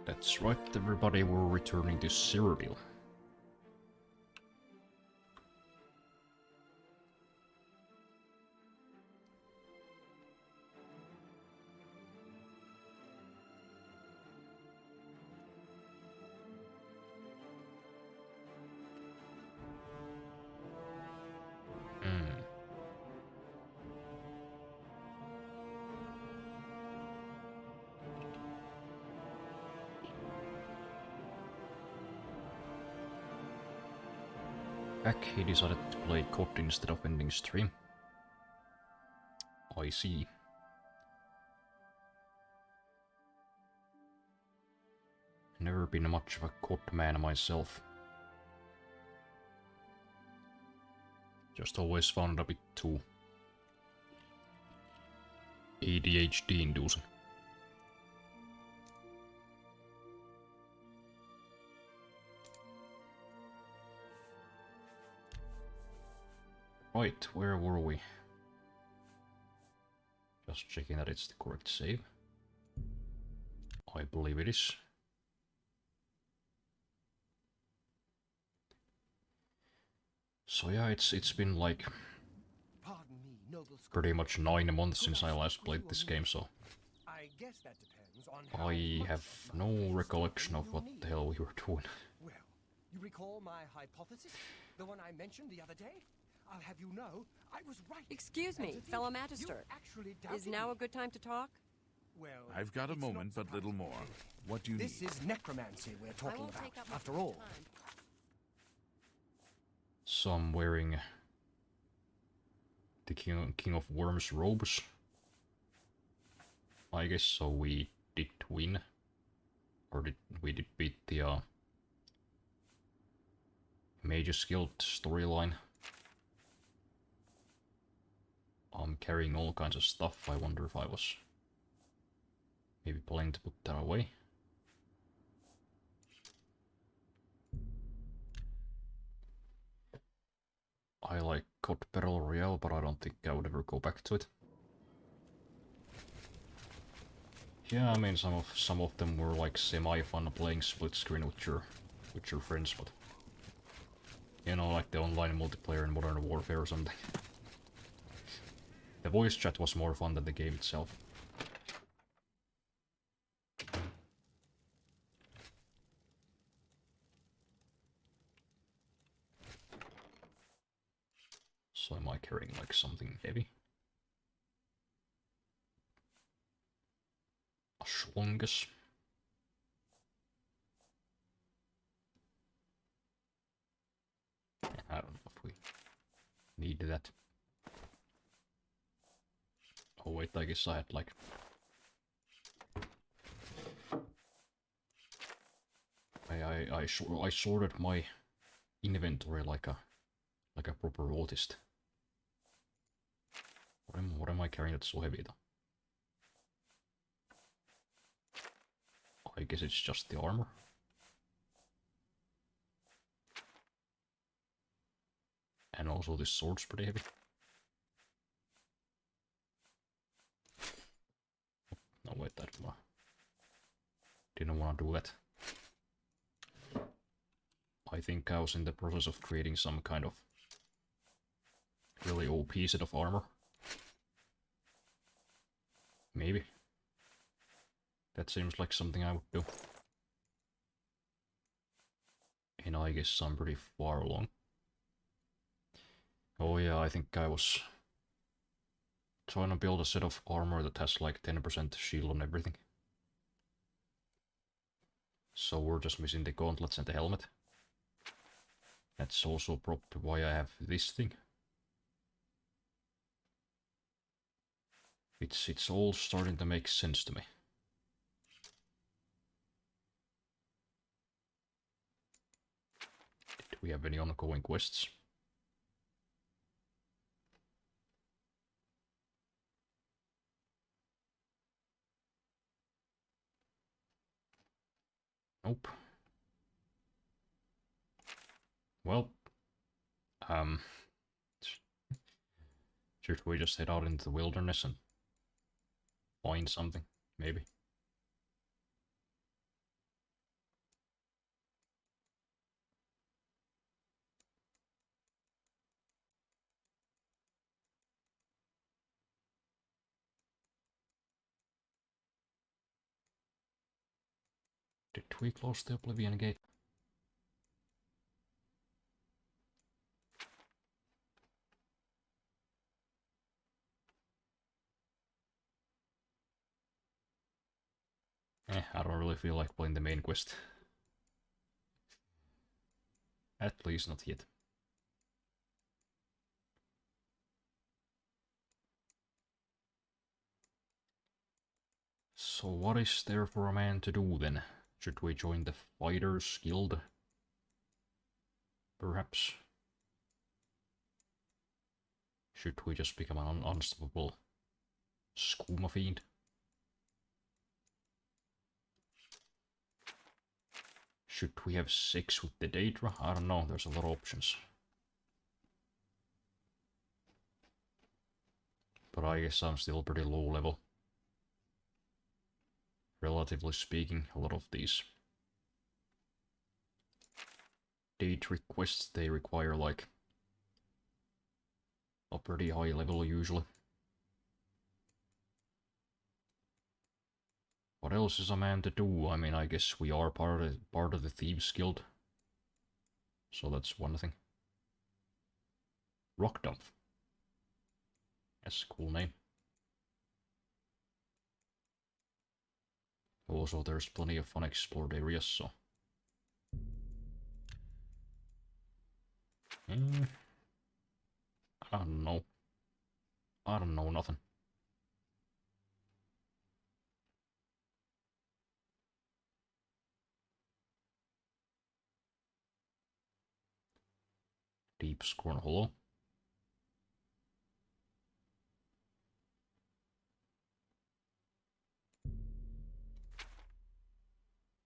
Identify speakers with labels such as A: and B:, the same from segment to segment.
A: That's right, everybody, we're returning to Cyrodiil. Back, he decided to play COD instead of ending stream. I see. Never been much of a COD man myself. Just always found it a bit too ADHD inducing. Right, where were we? Just checking that it's the correct save. I believe it is. So yeah, it's been like pretty much 9 months since I last played this game, so I have no recollection of what the hell we were doing.
B: Well, you recall my hypothesis? The one I mentioned the other day? I'll have you know, I was right.
C: Excuse me, fellow Magister. Is now a good time to talk?
B: Well,
D: I've got a moment, but little more. What do you need?
B: This is necromancy we're talking about, after all.
A: So I'm wearing the King of Worms robes. I guess so we did win. Or we did beat the Mage's Guild storyline. I'm carrying all kinds of stuff. I wonder if I was maybe planning to put that away. I like COD Battle Royale, but I don't think I would ever go back to it. Yeah, I mean some of them were like semi-fun playing split screen with your friends, but you know, like the online multiplayer in Modern Warfare or something. The voice chat was more fun than the game itself. So am I carrying like something heavy? A schlongus? I don't know if we need that. Oh wait, I guess I had like... I sorted my inventory like a proper autist. What am I carrying that's so heavy though? I guess it's just the armor. And also this sword's pretty heavy. No wait, that didn't want to do that. I think I was in the process of creating some kind of really OP set of armor. Maybe. That seems like something I would do. And I guess I'm pretty far along. Oh yeah, I think I was trying to build a set of armor that has like 10% shield on everything. So we're just missing the gauntlets and the helmet. That's also probably why I have this thing. It's all starting to make sense to me. Did we have any ongoing quests? Nope. Well, should we just head out into the wilderness and find something, maybe? Did we close the Oblivion Gate? I don't really feel like playing the main quest. At least not yet. So what is there for a man to do then? Should we join the Fighters Guild? Perhaps? Should we just become an unstoppable skooma fiend? Should we have sex with the Daedra? I don't know, there's a lot of options. But I guess I'm still pretty low level. Relatively speaking, a lot of these Daedra quests, they require like a pretty high level usually. What else is a man to do? I mean, I guess we are part of the Thieves Guild. So that's one thing. Rock Dump. That's a cool name. Also, there's plenty of unexplored areas, so... I don't know. I don't know nothing. Deep Scorn Hollow.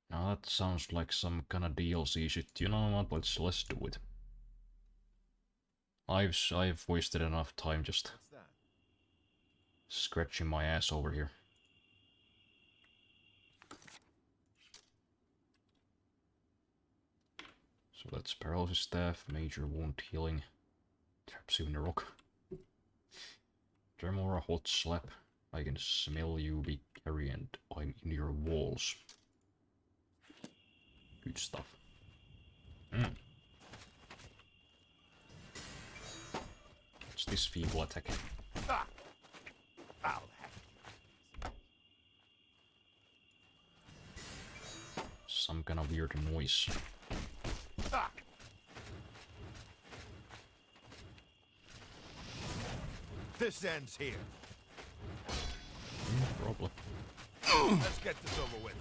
A: Now that sounds like some kind of DLC shit. You know what? Let's do it. I've wasted enough time just scratching my ass over here. So that's Paralysis Staff, Major Wound Healing, Traps you in the rock. Tremor, Hot Slap. I can smell you, be carry, and I'm in your walls. Good stuff. What's this feeble attack? Some kind of weird noise.
E: This ends here.
A: Probably.
E: Let's get this over with.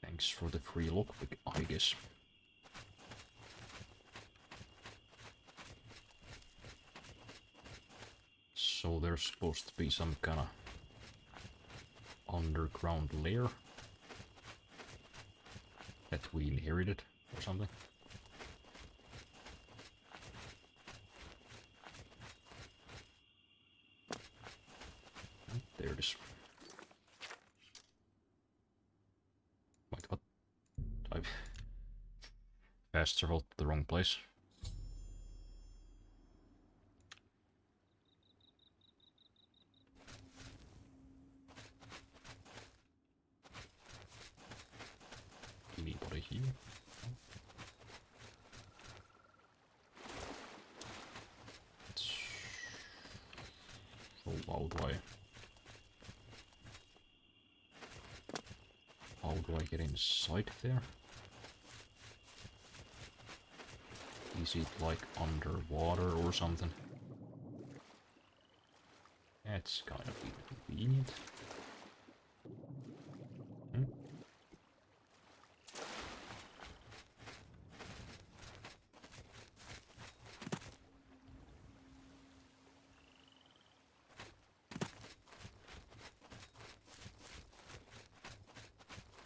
A: Thanks for the free lockpick, I guess. So there's supposed to be some kind of underground lair that we inherited or something. There it is. Wait, what? I've fast traveled to the wrong place. Anybody here? So how do I get inside there? Is it like underwater or something? That's kind of inconvenient.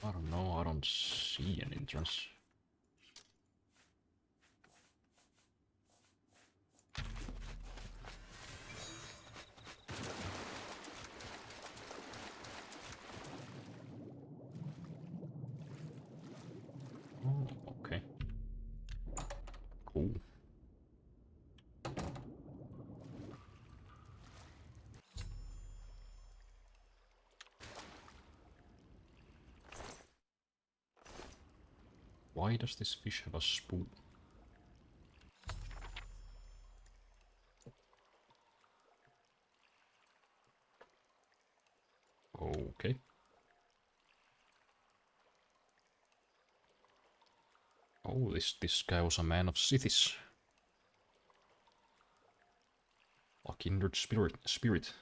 A: I don't know, I don't see an entrance. Why does this fish have a spoon? Okay. Oh, this guy was a man of cities. A kindred spirit.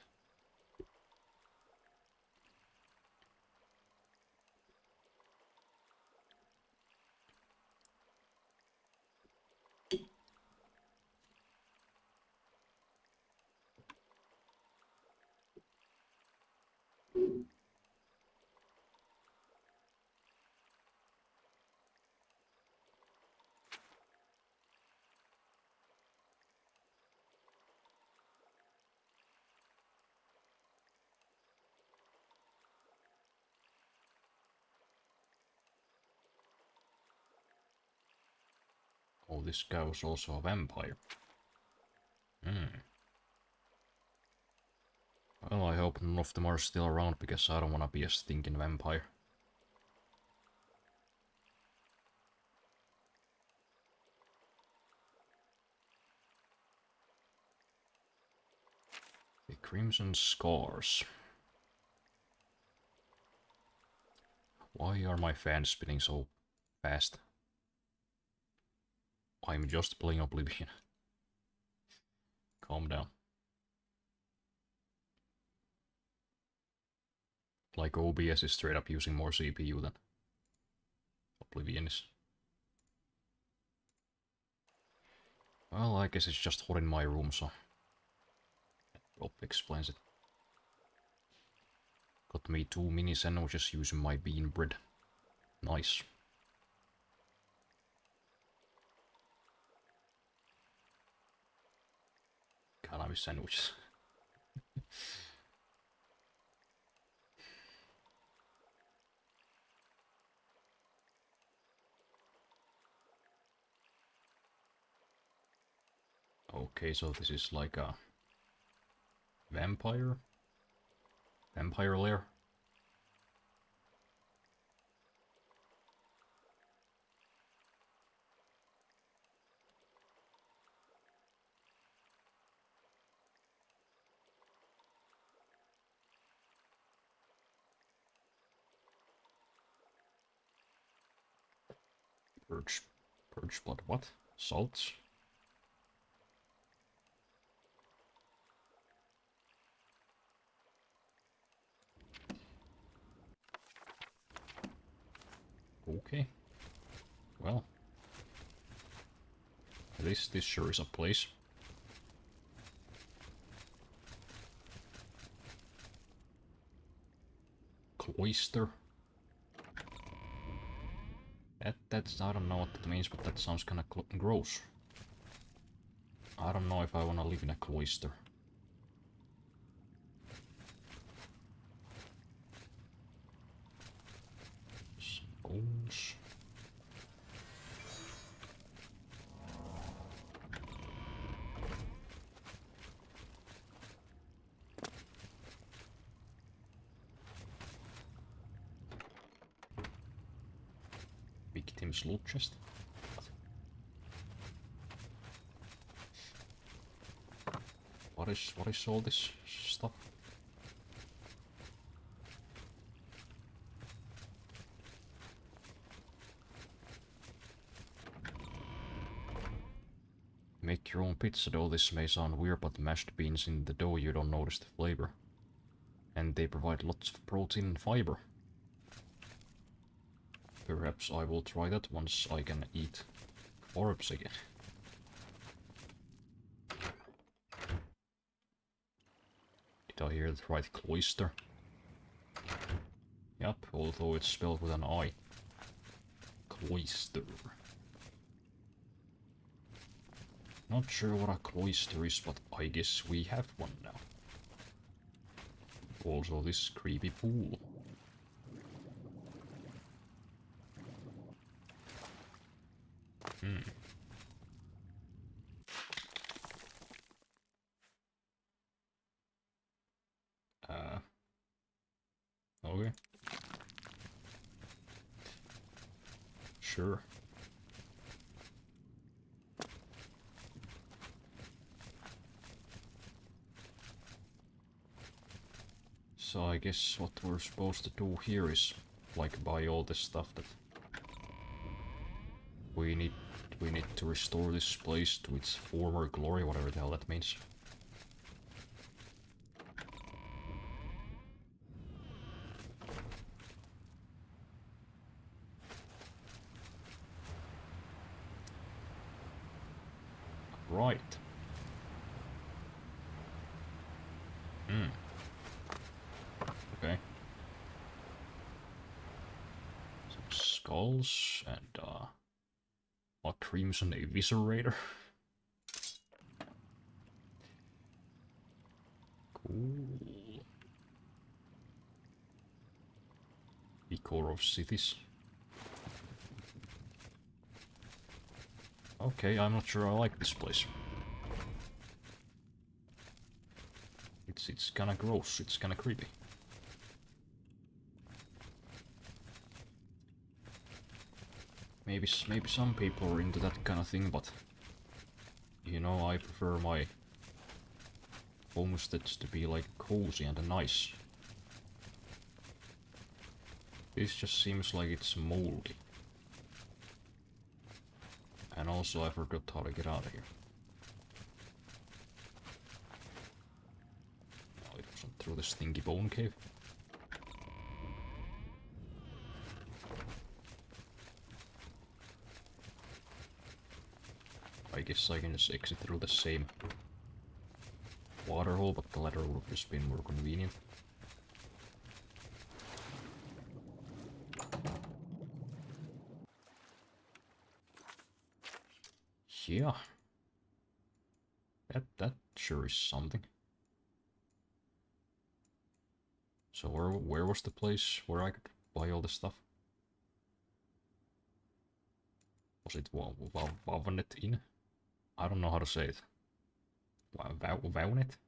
A: Oh, this guy was also a vampire. Well, I hope none of them are still around, because I don't want to be a stinking vampire. The Crimson Scars. Why are my fans spinning so fast? I'm just playing Oblivion. Calm down. Like OBS is straight up using more CPU than Oblivion is. Well, I guess it's just hot in my room, so that probably explains it. Got me 2 mini sandwiches using my bean bread. Nice. Cannabis sandwiches. Okay, so this is like a vampire lair. Purge blood, what? Salts? Okay. Well. This sure is a place. Cloister. That's I don't know what that means, but that sounds kinda gross. I don't know if I wanna live in a cloister. Bones. Victim's loot chest. What is all this stuff? Make your own pizza dough. This may sound weird, but mashed beans in the dough, you don't notice the flavor. And they provide lots of protein and fiber. Perhaps I will try that once I can eat orbs again. Did I hear the right? Cloister? Yep, although it's spelled with an I. Cloister. Not sure what a cloister is, but I guess we have one now. Also this creepy pool. Okay. Sure. So I guess what we're supposed to do here is like buy all this stuff that we need to restore this place to its former glory, whatever the hell that means. Right. Okay. Some skulls and a crimson eviscerator. Cool. Decor of cities. Okay, I'm not sure I like this place. It's kinda gross, it's kinda creepy. Maybe some people are into that kind of thing, but you know, I prefer my homesteads to be like cozy and nice. This just seems like it's moldy. And also I forgot how to get out of here. No, it wasn't through the stinky bone cave. I guess I can just exit through the same water hole, but the latter would have just been more convenient. Yeah. That sure is something. So where was the place where I could buy all this stuff? Was it Wavnet Inn? I don't know how to say it. Wavnet?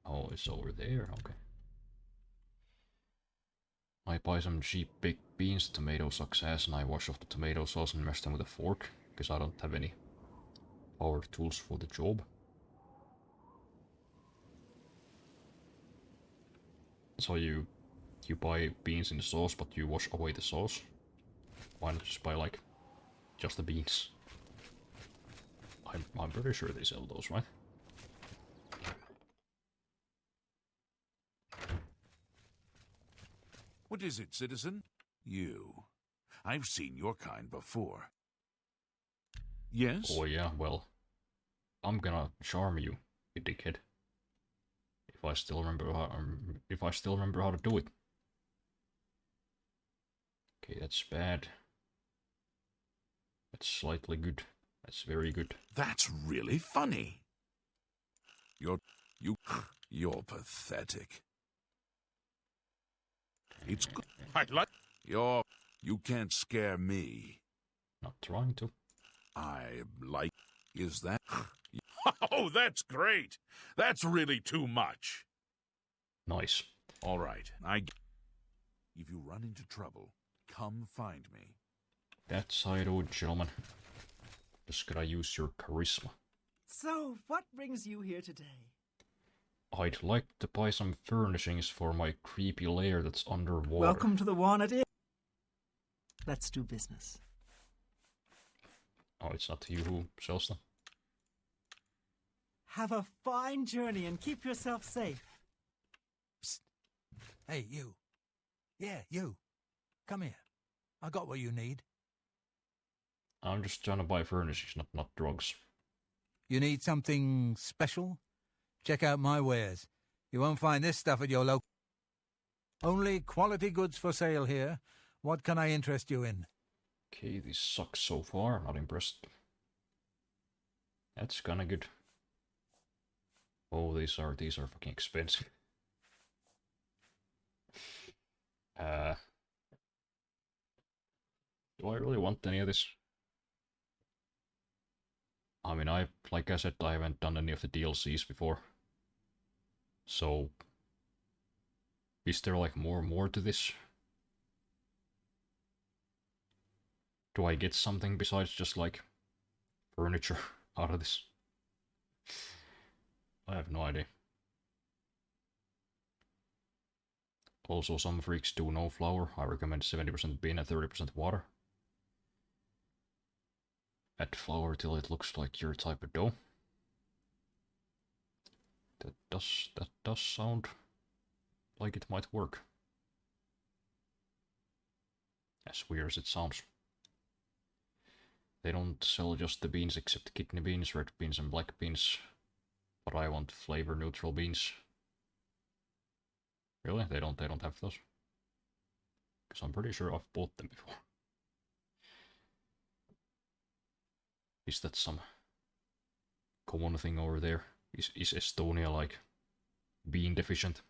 A: Oh, it's over there, okay. I buy some cheap baked beans, tomato success, and I wash off the tomato sauce and mash them with a fork, because I don't have any power tools for the job. So you buy beans in the sauce, but you wash away the sauce. Why not just buy like just the beans? I'm pretty sure they sell those, right?
D: What is it, citizen? You. I've seen your kind before. Yes?
A: Oh yeah, well, I'm gonna charm you, you dickhead. If I still remember how to do it. Okay, that's bad. That's slightly good. That's very good.
D: That's really funny. You're pathetic. It's good. I like you can't scare me.
A: Not trying to.
D: I like. Is that? Oh, that's great. That's really too much.
A: Nice.
D: All right. If you run into trouble, come find me.
A: That's how you do it, gentlemen. Just gotta use your charisma.
F: So, what brings you here today?
A: I'd like to buy some furnishings for my creepy lair that's underwater.
F: Welcome to the Walnut Inn. Let's do business.
A: Oh, it's not you who sells them?
F: Have a fine journey and keep yourself safe.
B: Psst. Hey, you. Yeah, you. Come here. I got what you need.
A: I'm just trying to buy furnishings, not drugs.
B: You need something special? Check out my wares. You won't find this stuff at your local. Only quality goods for sale here. What can I interest you in?
A: Okay, this sucks so far. Not impressed. That's kinda good. Oh, these are fucking expensive. Do I really want any of this? I mean, like I said, I haven't done any of the DLCs before. So, is there like more to this? Do I get something besides just like furniture out of this? I have no idea. Also, some freaks do no flour. I recommend 70% bean and 30% water. Add flour till it looks like your type of dough. That does sound like it might work. As weird as it sounds. They don't sell just the beans except kidney beans, red beans and black beans. But I want flavor neutral beans. Really? They don't have those? Because I'm pretty sure I've bought them before. Is that some common thing over there? Is Estonia like bean deficient?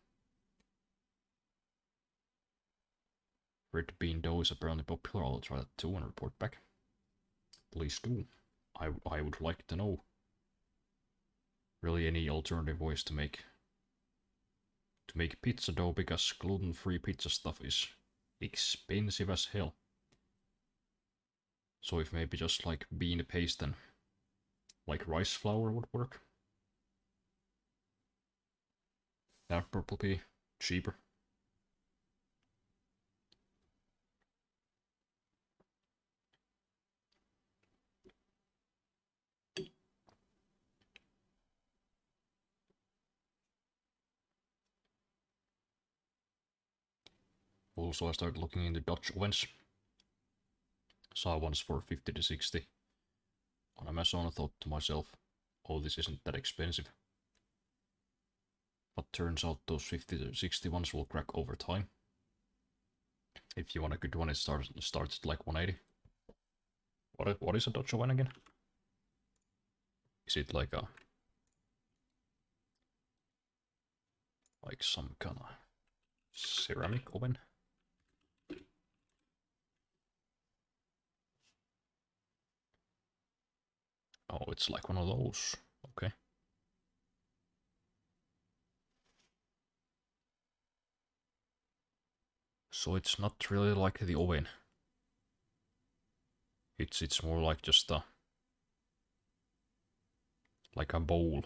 A: Red bean dough is apparently popular. I'll try that too and report back. Please do. I would like to know. Really, any alternative ways to make pizza dough, because gluten-free pizza stuff is expensive as hell. So if maybe just like bean paste and like rice flour would work. That would probably be cheaper. Also, I started looking into Dutch ovens. Saw ones for 50 to 60 on Amazon. I thought to myself, oh, this isn't that expensive. But turns out those 50 to 60 ones will crack over time. If you want a good one, it starts at like 180. What is a Dutch oven again? Is it like some kind of ceramic oven? Oh, it's like one of those. Okay. So it's not really like the oven. It's more like just like a bowl.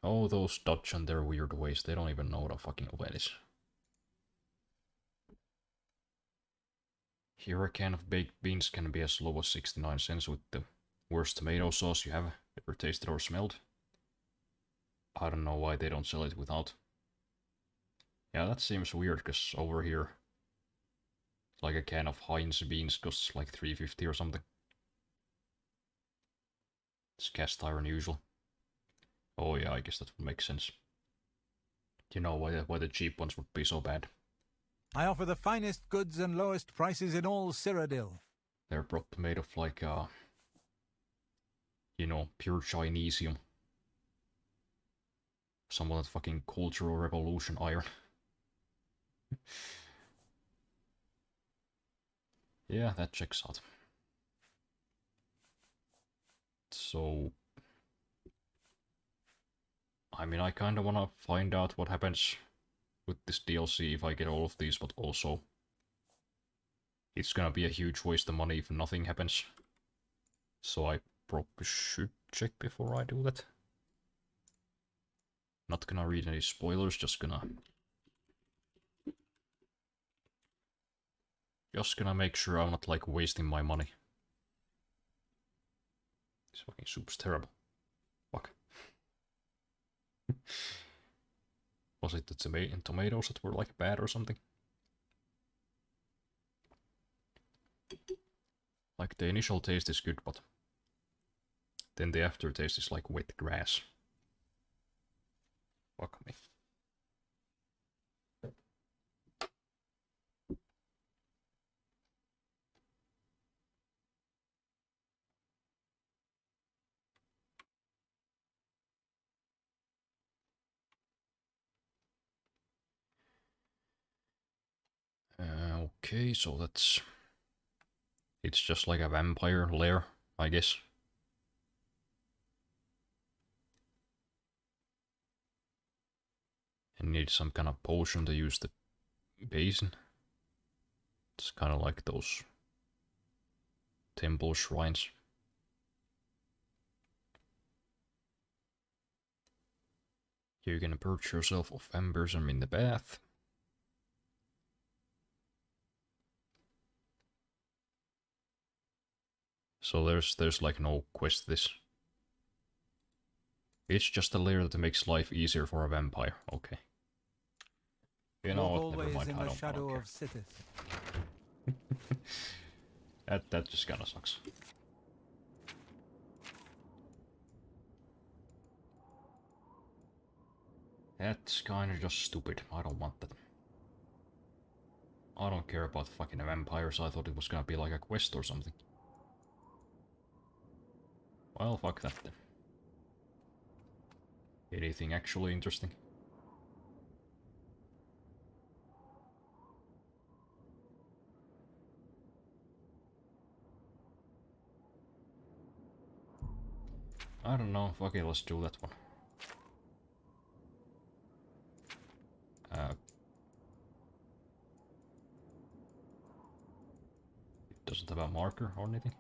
A: Oh, those Dutch and their weird ways. They don't even know what a fucking oven is. Here a can of baked beans can be as low as 69 cents with the worst tomato sauce you have ever tasted or smelled. I don't know why they don't sell it without. Yeah, that seems weird, because over here, like a can of Heinz beans costs like $3.50 or something. It's cast iron usual. Oh yeah, I guess that would make sense. You know why the cheap ones would be so bad.
B: I offer the finest goods and lowest prices in all Cyrodiil.
A: They're probably made of like, you know, pure Chinesium. Some of that fucking Cultural Revolution iron. Yeah, that checks out. So, I mean, I kind of want to find out what happens with this DLC if I get all of these, but also it's gonna be a huge waste of money if nothing happens. So I probably should check before I do that. Not gonna read any spoilers, just gonna make sure I'm not like wasting my money. This fucking soup's terrible. Fuck. Was it the tomatoes that were like bad or something? Like the initial taste is good, but then the aftertaste is like wet grass. Fuck me. Okay, so it's just like a vampire lair, I guess. And need some kind of potion to use the basin. It's kind of like those temple shrines. You can purge yourself of vampirism in the bath. So there's like no quest this. It's just a layer that makes life easier for a vampire. Okay. You know what? Never
B: Always
A: mind.
B: in
A: I
B: the
A: don't
B: shadow
A: care.
B: of Sithis.
A: That just kinda sucks. That's kinda just stupid. I don't want that. I don't care about fucking vampires. I thought it was gonna be like a quest or something. Well, fuck that then. Anything actually interesting? I don't know. Fuck it, let's do that one. It doesn't have a marker or anything.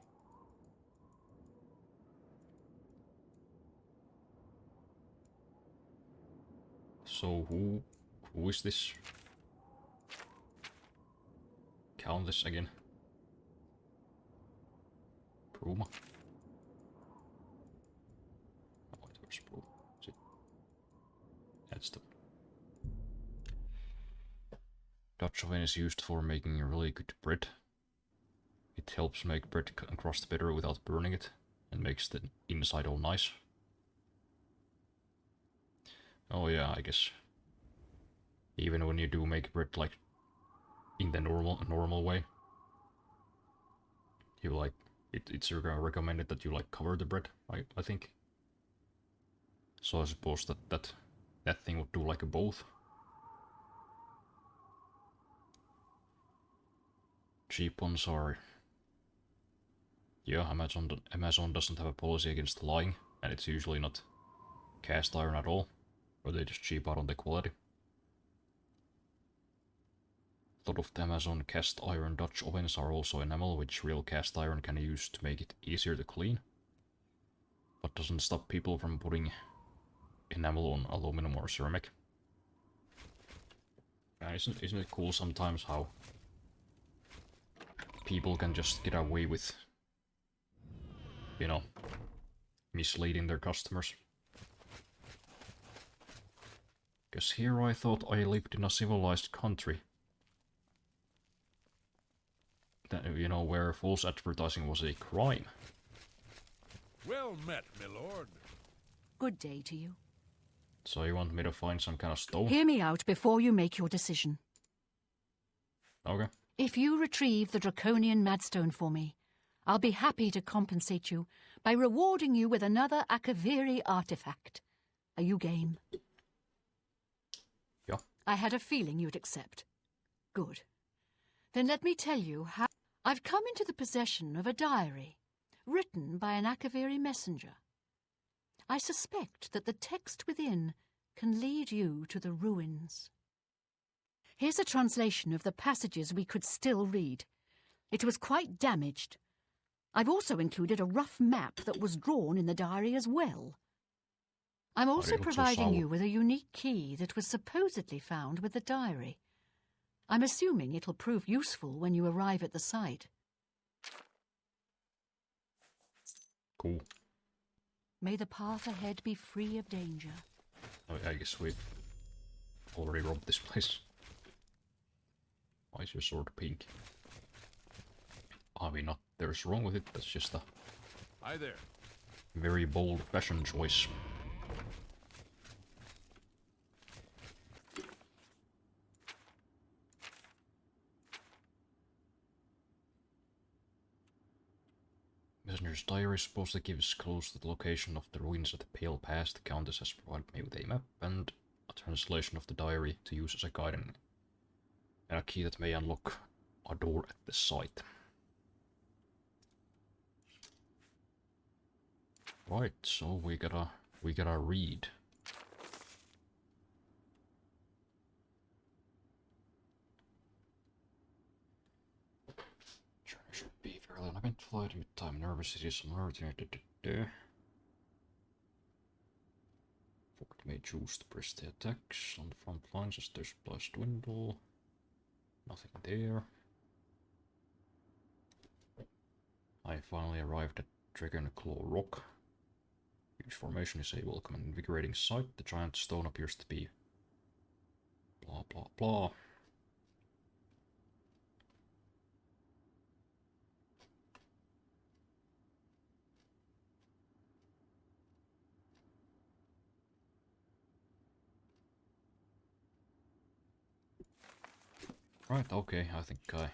A: So who is this countess again? Bruma? Oh, wait, where's Bruma? Is it? That's the Dutch oven is used for making really good bread. It helps make bread crust better without burning it, and makes the inside all nice. Oh yeah, I guess. Even when you do make bread like in the normal way, you like it's recommended that you like cover the bread. I think. So I suppose that thing would do like a both. Cheap ones are. Yeah, Amazon doesn't have a policy against lying, and it's usually not cast iron at all, or they just cheap out on the quality. A lot of the Amazon cast iron Dutch ovens are also enamel, which real cast iron can use to make it easier to clean, but doesn't stop people from putting enamel on aluminum or ceramic. Isn't it cool sometimes how people can just get away with, you know, misleading their customers? Because here I thought I lived in a civilized country. That, you know, where false advertising was a crime.
E: Well met, my lord.
G: Good day to you.
A: So you want me to find some kind of stone?
G: Hear me out before you make your decision.
A: Okay.
G: If you retrieve the draconian madstone for me, I'll be happy to compensate you by rewarding you with another Akaviri artifact. Are you game?
A: Yeah.
G: I had a feeling you'd accept. Good. Then let me tell you how I've come into the possession of a diary written by an Akaviri messenger. I suspect that the text within can lead you to the ruins. Here's a translation of the passages we could still read. It was quite damaged. I've also included a rough map that was drawn in the diary as well. I'm also providing you with a unique key that was supposedly found with the diary. I'm assuming it'll prove useful when you arrive at the site.
A: Cool.
G: May the path ahead be free of danger.
A: I guess we've already robbed this place. Why is your sword pink? I mean, not there's wrong with it, that's just a
E: Hi there.
A: very bold fashion choice. Messenger's diary supposedly gives clues to the location of the ruins of the Pale Past. The Countess has provided me with a map and a translation of the diary to use as a guide and a key that may unlock a door at the site. Right, so we gotta read. Journey should be fairly uneventful. Mid-time nervous, it is alert. 14 may choose to press the attacks on the front lines as their supplies dwindle. Nothing there. I finally arrived at Dragon Claw Rock. Huge formation is a welcome and invigorating sight. The giant stone appears to be blah blah blah. Right, okay, I think I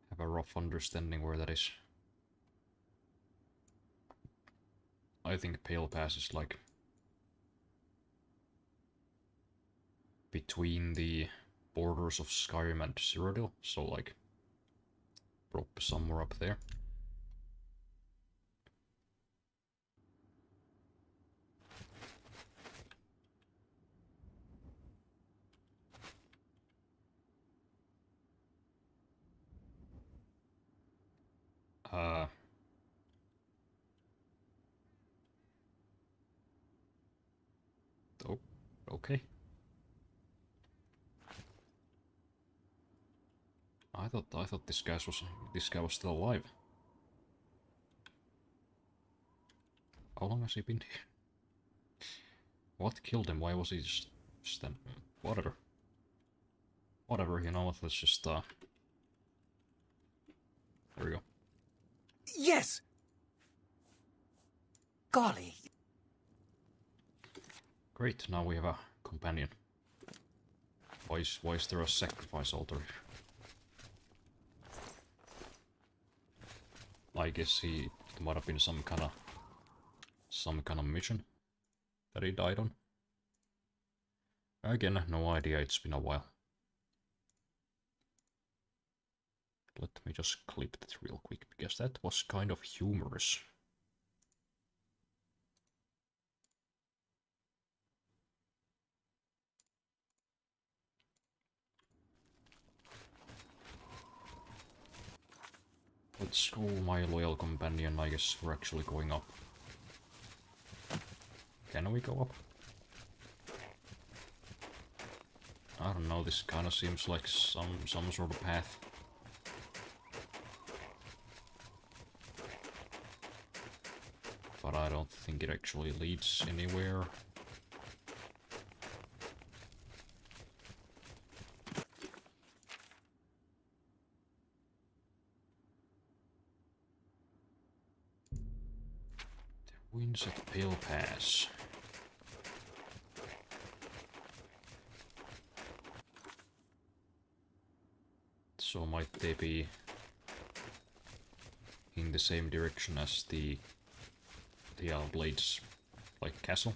A: have a rough understanding where that is. I think Pale Pass is like between the borders of Skyrim and Cyrodiil, so like probably somewhere up there. Oh, okay. I thought this guy was still alive. How long has he been here? What killed him? Why was he just whatever. Whatever, you know what, let's just there we go.
F: Yes! Golly.
A: Great, now we have a companion. Why is there a sacrifice altar? I guess it might have been some kind of mission that he died on. Again, no idea, it's been a while. Let me just clip that real quick, because that was kind of humorous. Let's go, my loyal companion. I guess we're actually going up. Can we go up? I don't know, this kind of seems like some sort of path. But I don't think it actually leads anywhere. The winds at Pale Pass. So might they be in the same direction as the Blades, like castle?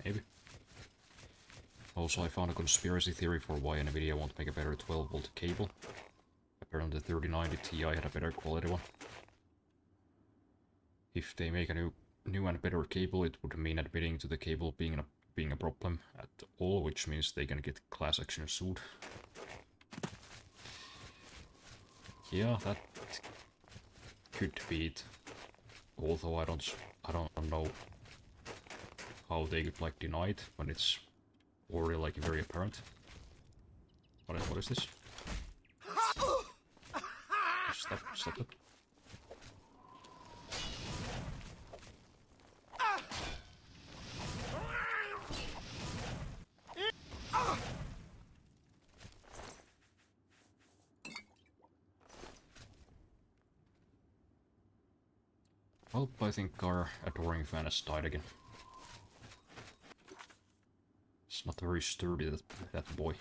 A: Maybe. Also, I found a conspiracy theory for why Nvidia won't make a better 12-volt cable. Apparently the 3090 Ti had a better quality one. If they make a new and better cable, it would mean admitting to the cable being a problem at all, which means they can get class action sued. Yeah, that could be it. Although I don't know how they could like deny it when it's already like very apparent. What is this? Stop it. Well, I think our adoring fan has died again. It's not very sturdy, that boy.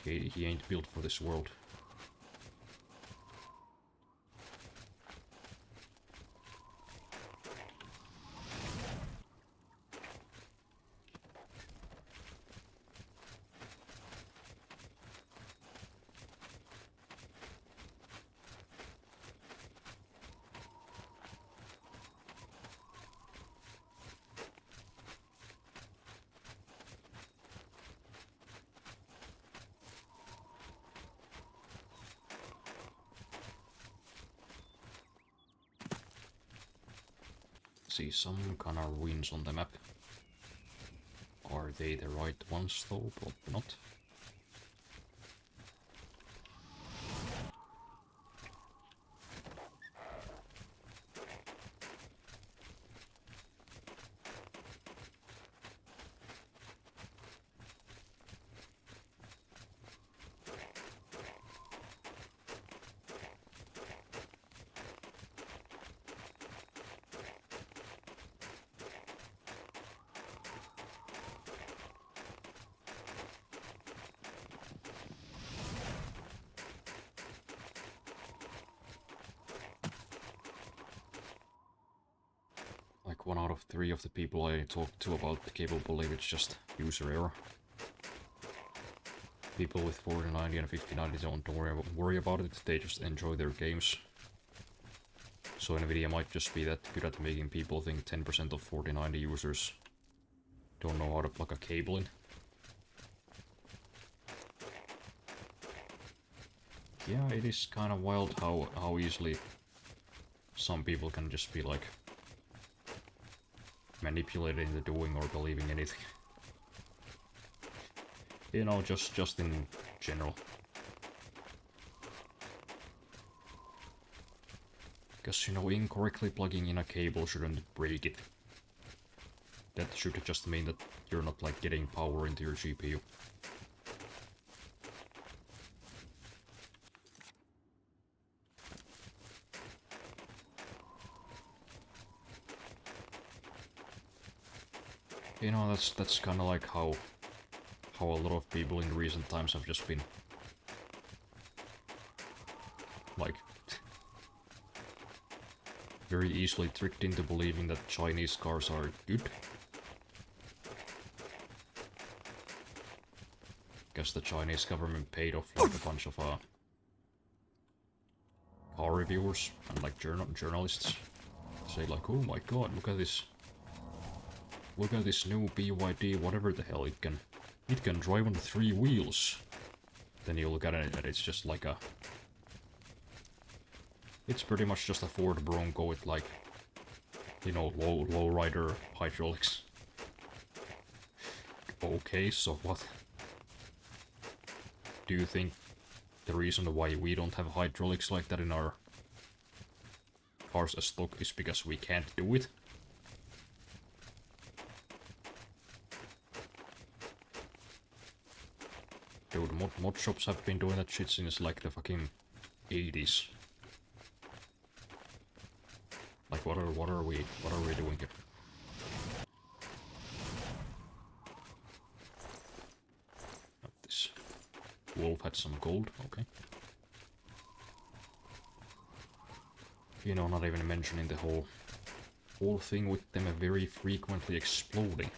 A: He ain't built for this world. Let's see, some kind of ruins on the map. Are they the right ones though? Probably not. Like 1 out of 3 of the people I talked to about the cable believe it's just user error. People with 4090 and 5090 don't worry about it, they just enjoy their games. So Nvidia might just be that good at making people think 10% of 4090 users don't know how to plug a cable in. Yeah, it is kind of wild how easily some people can just be like manipulated into doing or believing anything. You know, just in general. Because, you know, incorrectly plugging in a cable shouldn't break it. That should just mean that you're not, like, getting power into your GPU. You know, that's kind of like how a lot of people in recent times have just been like very easily tricked into believing that Chinese cars are good. Guess the Chinese government paid off like a bunch of car reviewers and like journalists say like, oh my god, look at this new BYD, whatever the hell it can drive on 3 wheels. Then you look at it and it's just like it's pretty much just a Ford Bronco with like, you know, lowrider hydraulics. Okay, so what? Do you think the reason why we don't have hydraulics like that in our cars as stock is because we can't do it? Dude, mod shops have been doing that shit since like the fucking 80s. Like what are we doing here? This wolf had some gold, okay. You know, not even mentioning the whole thing with them very frequently exploding.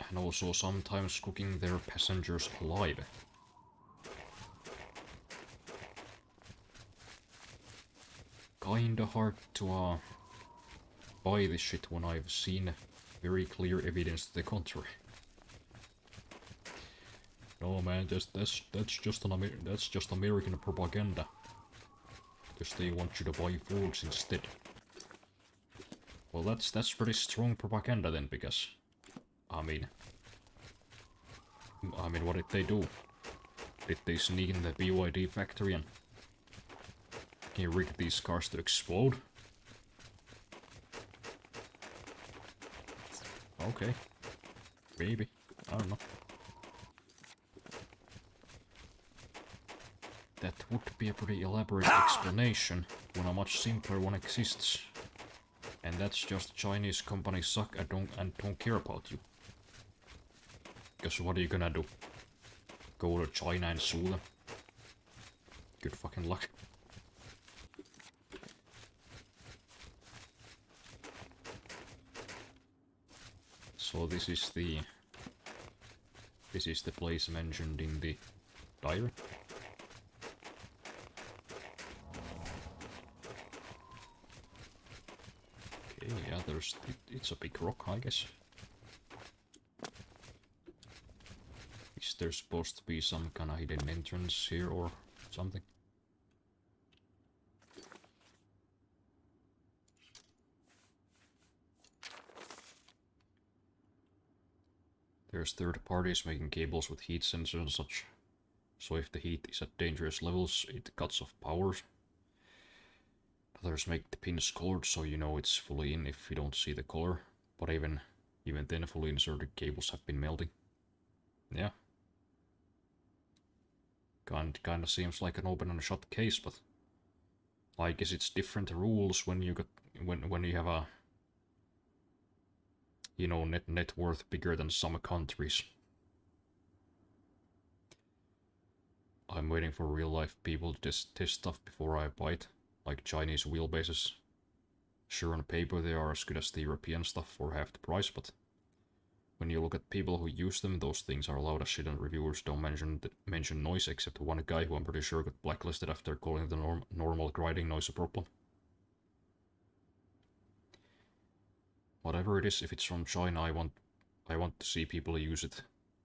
A: And also sometimes cooking their passengers alive. Kinda hard to buy this shit when I've seen very clear evidence to the contrary. No man, that's just American propaganda. Because they want you to buy Fords instead. Well, that's pretty strong propaganda then, because I mean, what did they do? Did they sneak in the BYD factory and rig these cars to explode? Okay, maybe, I don't know. That would be a pretty elaborate explanation when a much simpler one exists. And that's just Chinese companies suck and don't care about you. Because what are you gonna do? Go to China and sue them? Good fucking luck. So this is the place mentioned in the diary. Okay, yeah, it's a big rock, I guess. Is there supposed to be some kind of hidden entrance here or something? There's third parties making cables with heat sensors and such. So if the heat is at dangerous levels, it cuts off power. Others make the pins colored so you know it's fully in if you don't see the color. But even then, fully inserted cables have been melting. Yeah. Kinda seems like an open and shut case, but I guess it's different rules when you have a net worth bigger than some countries. I'm waiting for real life people to test stuff before I buy it, like Chinese wheelbases. Sure, on paper they are as good as the European stuff for half the price, but when you look at people who use them, those things are loud as shit and reviewers don't mention noise, except one guy who I'm pretty sure got blacklisted after calling the normal grinding noise a problem. Whatever it is, if it's from China, I want to see people use it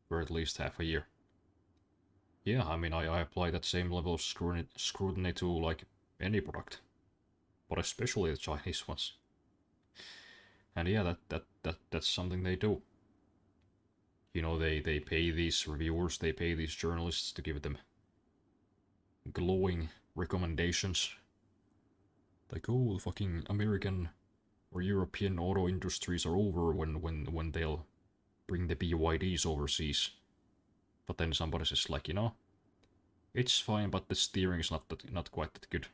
A: for at least half a year. Yeah, I mean, I apply that same level of scrutiny to, like, any product. But especially the Chinese ones. And yeah, that's something they do. You know, they pay these reviewers, they pay these journalists to give them glowing recommendations. Like, oh, the fucking American or European auto industries are over when they'll bring the BYDs overseas. But then somebody says, like, it's fine, but the steering is not quite that good.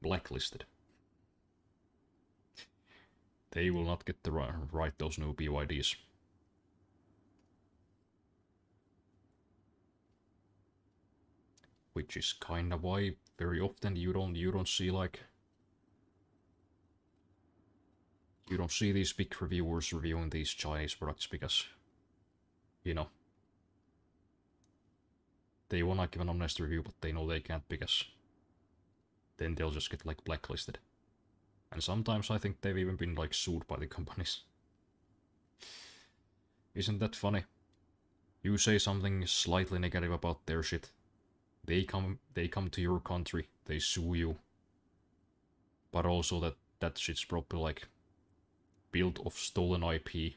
A: Blacklisted. They will not get to ride those new BYDs. Which is kinda why very often you don't see, like, you don't see these big reviewers reviewing these Chinese products because, they wanna give an honest review, but they know they can't because then they'll just get, like, blacklisted. And sometimes I think they've even been, like, sued by the companies. Isn't that funny? You say something slightly negative about their shit. They come to your country, they sue you. But also that shit's probably, like, built of stolen IP.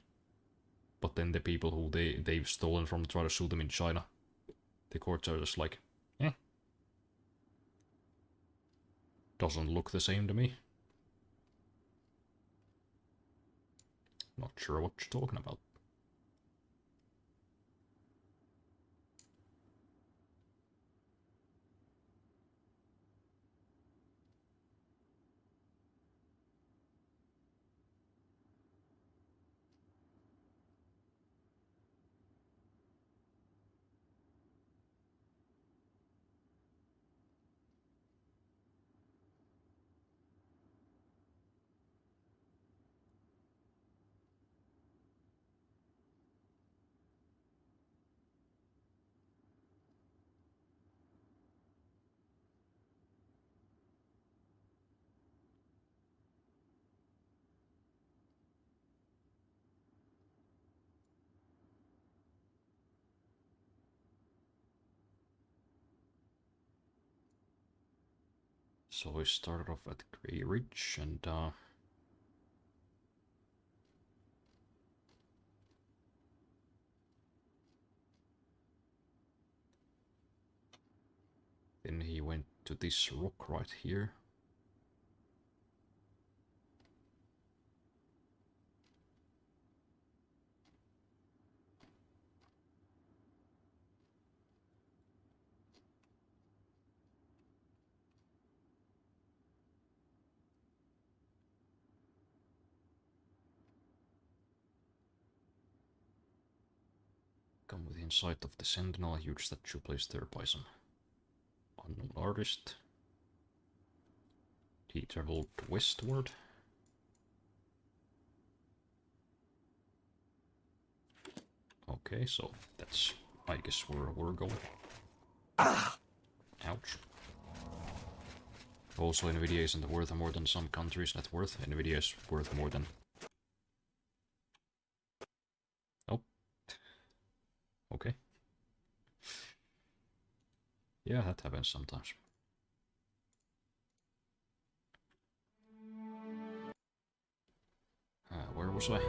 A: But then the people who they've stolen from try to sue them in China. The courts are just like, eh. Doesn't look the same to me. Not sure what you're talking about. So we started off at Grey Ridge and then he went to this rock right here. Come within sight of the Sentinel, a huge statue placed there by some unknown artist. He traveled westward. Okay, so that's, I guess, where we're going. Ouch. Also, Nvidia isn't worth more than some countries' net worth. Nvidia is worth more than... Oh. Okay. Yeah, that happens sometimes. Where was I?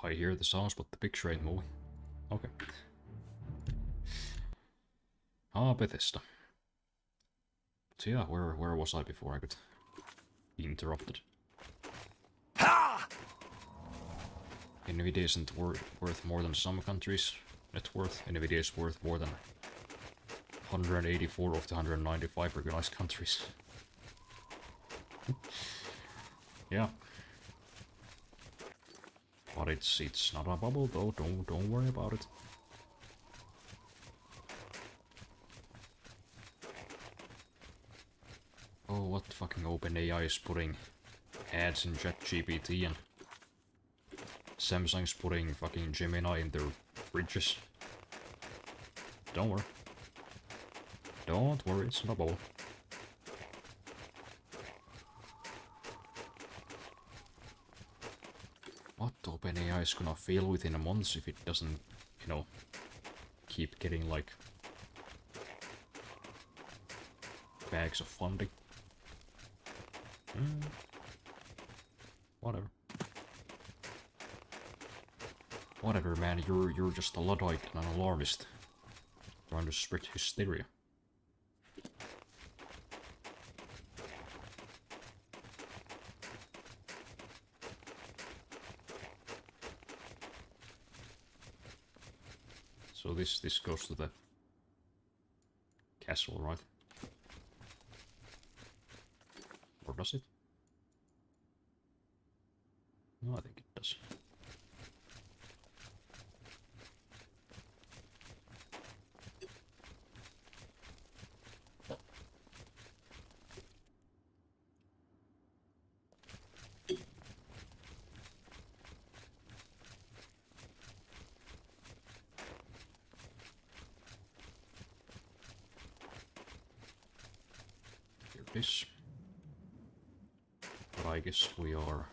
A: I hear the sounds, but the picture ain't moving. Okay. Ah, Bethesda. So yeah, where was I before I got interrupted? Nvidia isn't worth more than some countries' net worth. Nvidia is worth more than 184 of the 195 recognized countries. Yeah. But it's not a bubble though, don't worry about it. Oh, what fucking OpenAI is putting ads in ChatGPT and Samsung's putting fucking Gemini in their fridges. Don't worry. Don't worry, it's not a bubble. What OpenAI is gonna fail within a month if it doesn't, you know, keep getting like bags of funding. Whatever. Whatever, man. You're just a Luddite and an alarmist, trying to spread hysteria. So this goes to the castle, right? Or does it? No, I think it does. Here it is. But I guess we are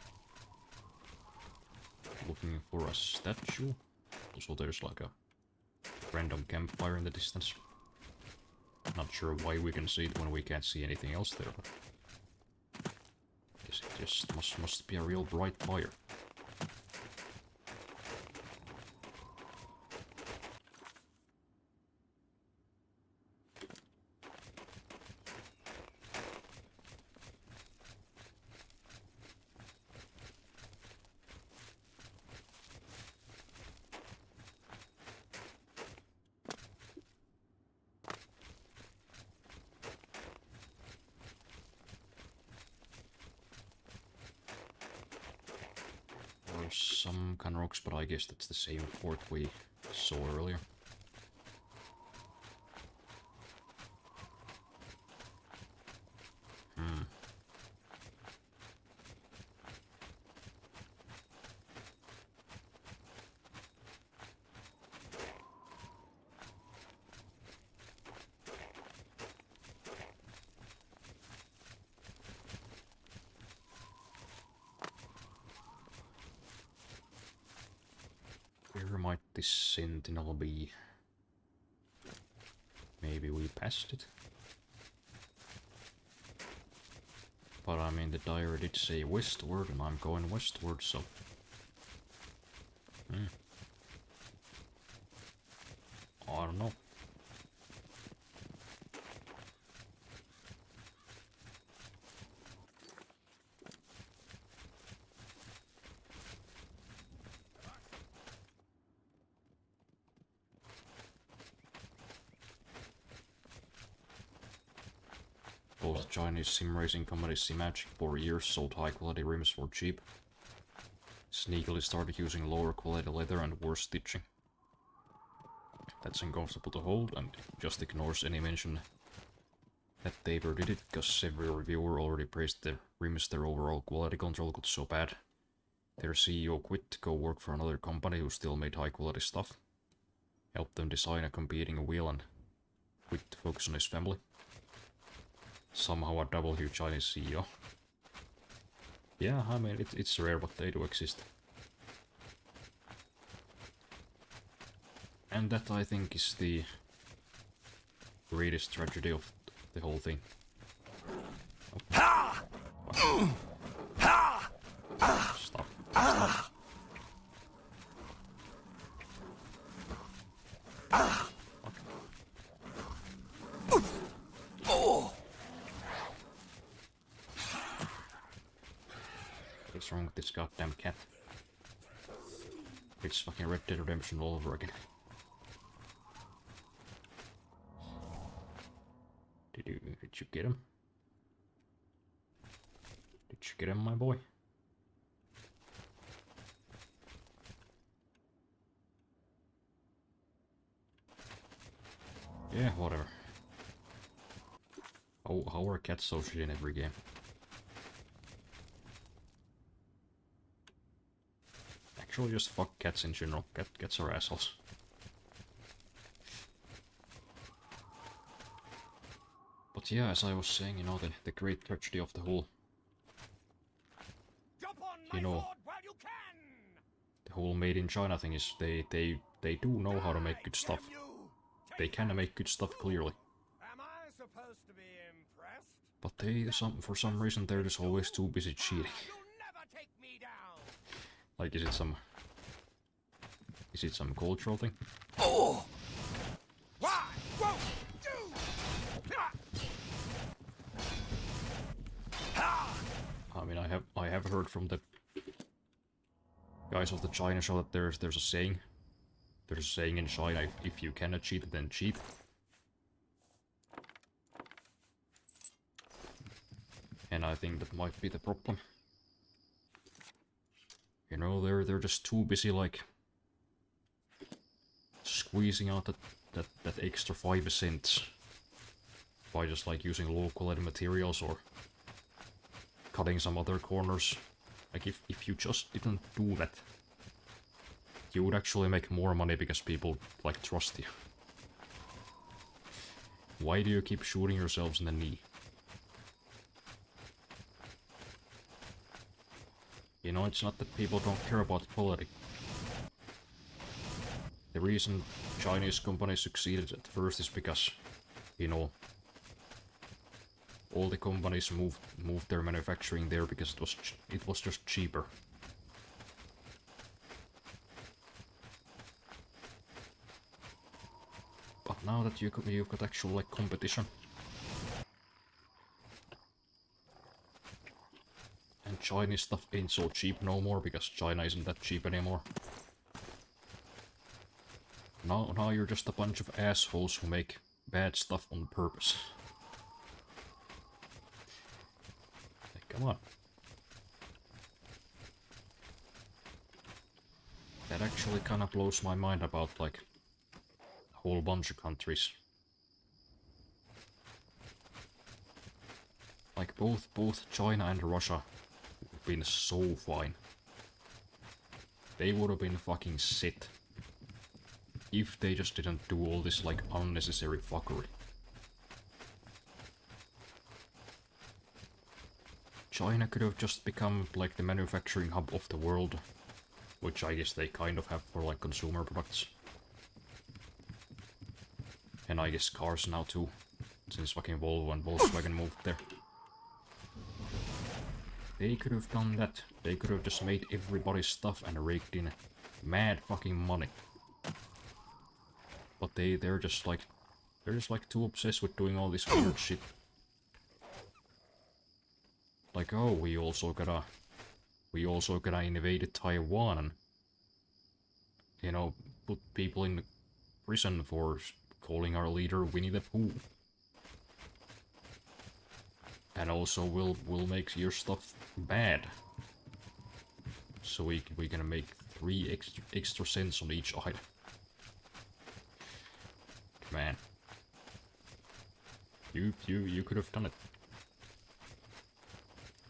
A: looking for a statue. Also there's like a random campfire in the distance. Not sure why we can see it when we can't see anything else there, but I guess it just must be a real bright fire. Some kind of rocks, but I guess that's the same fort we saw earlier. Where might this sentinel be? Maybe we passed it? But I mean, the diary did say westward, and I'm going westward, so... I don't know. Both Chinese sim racing companies Simagic for years sold high quality rims for cheap. Sneakily started using lower quality leather and worse stitching. That's uncomfortable to hold and just ignores any mention that they ever did it, because every reviewer already praised the rims. Their overall quality control got so bad their CEO quit to go work for another company who still made high quality stuff. Helped them design a competing wheel and quit to focus on his family. Somehow a W Chinese CEO. Yeah, I mean, it's rare, but they do exist. And that, I think, is the greatest tragedy of the whole thing. Oh. Stop. Stop. What's wrong with this goddamn cat? It's fucking Red Dead Redemption all over again. Did you get him? Did you get him, my boy? Yeah, whatever. How are cats so shit in every game? Actually, just fuck cats in general. Cats are assholes. But yeah, as I was saying, you know, the great tragedy of the whole... You know, the whole made in China thing is they do know how to make good stuff. They can make good stuff clearly. But for some reason they're just always too busy cheating. Like, is it some cultural thing?
E: Oh!
A: I mean, I have heard from the guys of the China show that there's a saying. There's a saying in China: if you cannot cheat, then cheat. And I think that might be the problem. You know, they're just too busy, like, squeezing out that extra 5 cents by just like using local materials or cutting some other corners. Like, if you just didn't do that, you would actually make more money because people, like, trust you. Why do you keep shooting yourselves in the knee? You know, it's not that people don't care about quality. The reason Chinese companies succeeded at first is because, you know, all the companies moved their manufacturing there because it was just cheaper. But now that you've got actual, like, competition, and Chinese stuff ain't so cheap no more because China isn't that cheap anymore. Now you're just a bunch of assholes who make bad stuff on purpose. Like, come on. That actually kinda blows my mind about, like, a whole bunch of countries. Like, both China and Russia would have been so fine. They would have been fucking shit if they just didn't do all this, like, unnecessary fuckery. China could have just become, like, the manufacturing hub of the world, which I guess they kind of have for, like, consumer products. And I guess cars now too, since fucking Volvo and Volkswagen moved there. They could have done that. They could have just made everybody's stuff and raked in mad fucking money. But they're just like too obsessed with doing all this weird shit. Like, oh, we also gotta invade Taiwan and, you know, put people in prison for calling our leader Winnie the Pooh. And also we'll make your stuff bad. So we can make 3 extra cents on each item. Man. You could have done it.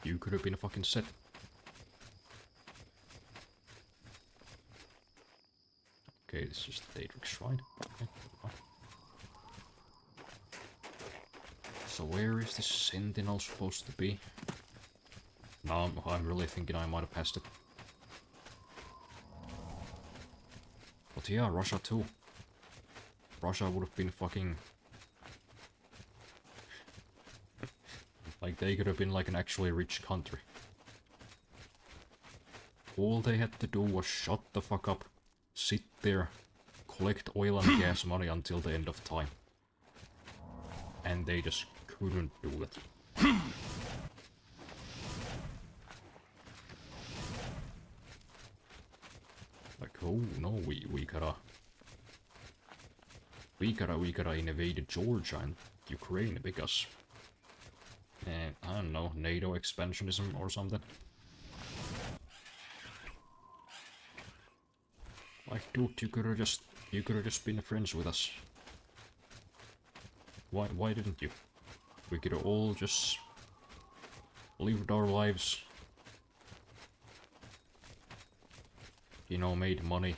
A: You could have been a fucking set. Okay, this is the Daedric Shrine. Okay, so where is this sentinel supposed to be? Now I'm really thinking I might have passed it. But yeah, Russia too. Russia would have been fucking... like, they could have been like an actually rich country. All they had to do was shut the fuck up, sit there, collect oil and gas money until the end of time. And they just couldn't do it. oh no, we gotta invade Georgia and Ukraine because I don't know, NATO expansionism or something. Like, dude, you could have just been friends with us. Why didn't you? We could have all just lived our lives. You know, made money,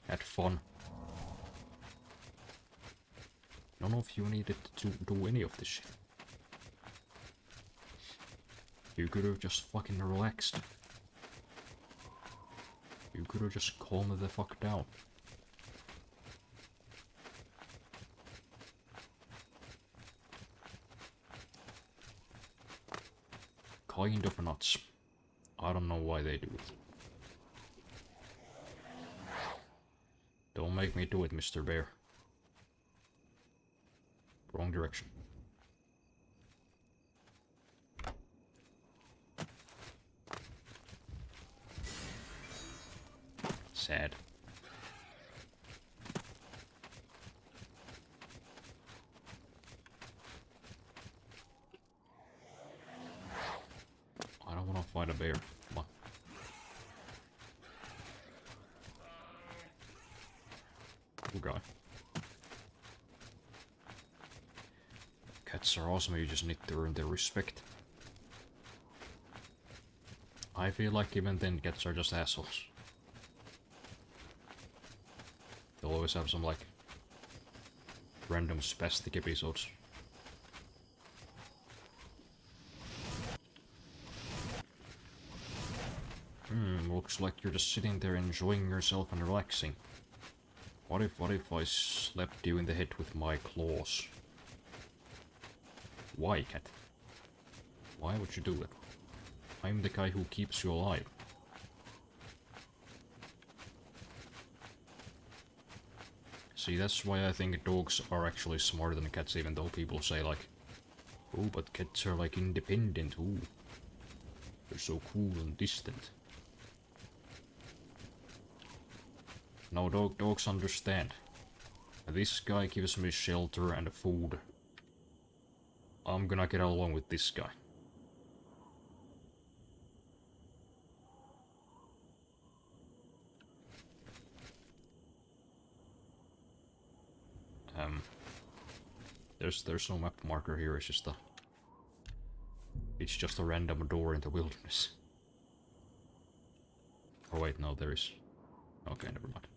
A: had fun. None of you needed to do any of this shit. You could have just fucking relaxed. You could have just calmed the fuck down. Kind of nuts. I don't know why they do it. Don't make me do it, Mr. Bear. Wrong direction. Sad. I don't want to fight a bear. Come on. Poor guy. Cats are awesome, you just need to earn their respect. I feel like even then cats are just assholes. They'll always have some like random spastic episodes. Looks like you're just sitting there enjoying yourself and relaxing. What if I slapped you in the head with my claws? Why, cat? Why would you do that? I'm the guy who keeps you alive. See, that's why I think dogs are actually smarter than cats, even though people say like, oh, but cats are like independent, ooh. They're so cool and distant. No, dogs understand. This guy gives me shelter and food. I'm gonna get along with this guy. There's no map marker here, it's just a random door in the wilderness. Oh wait, no, there is. Okay, never mind.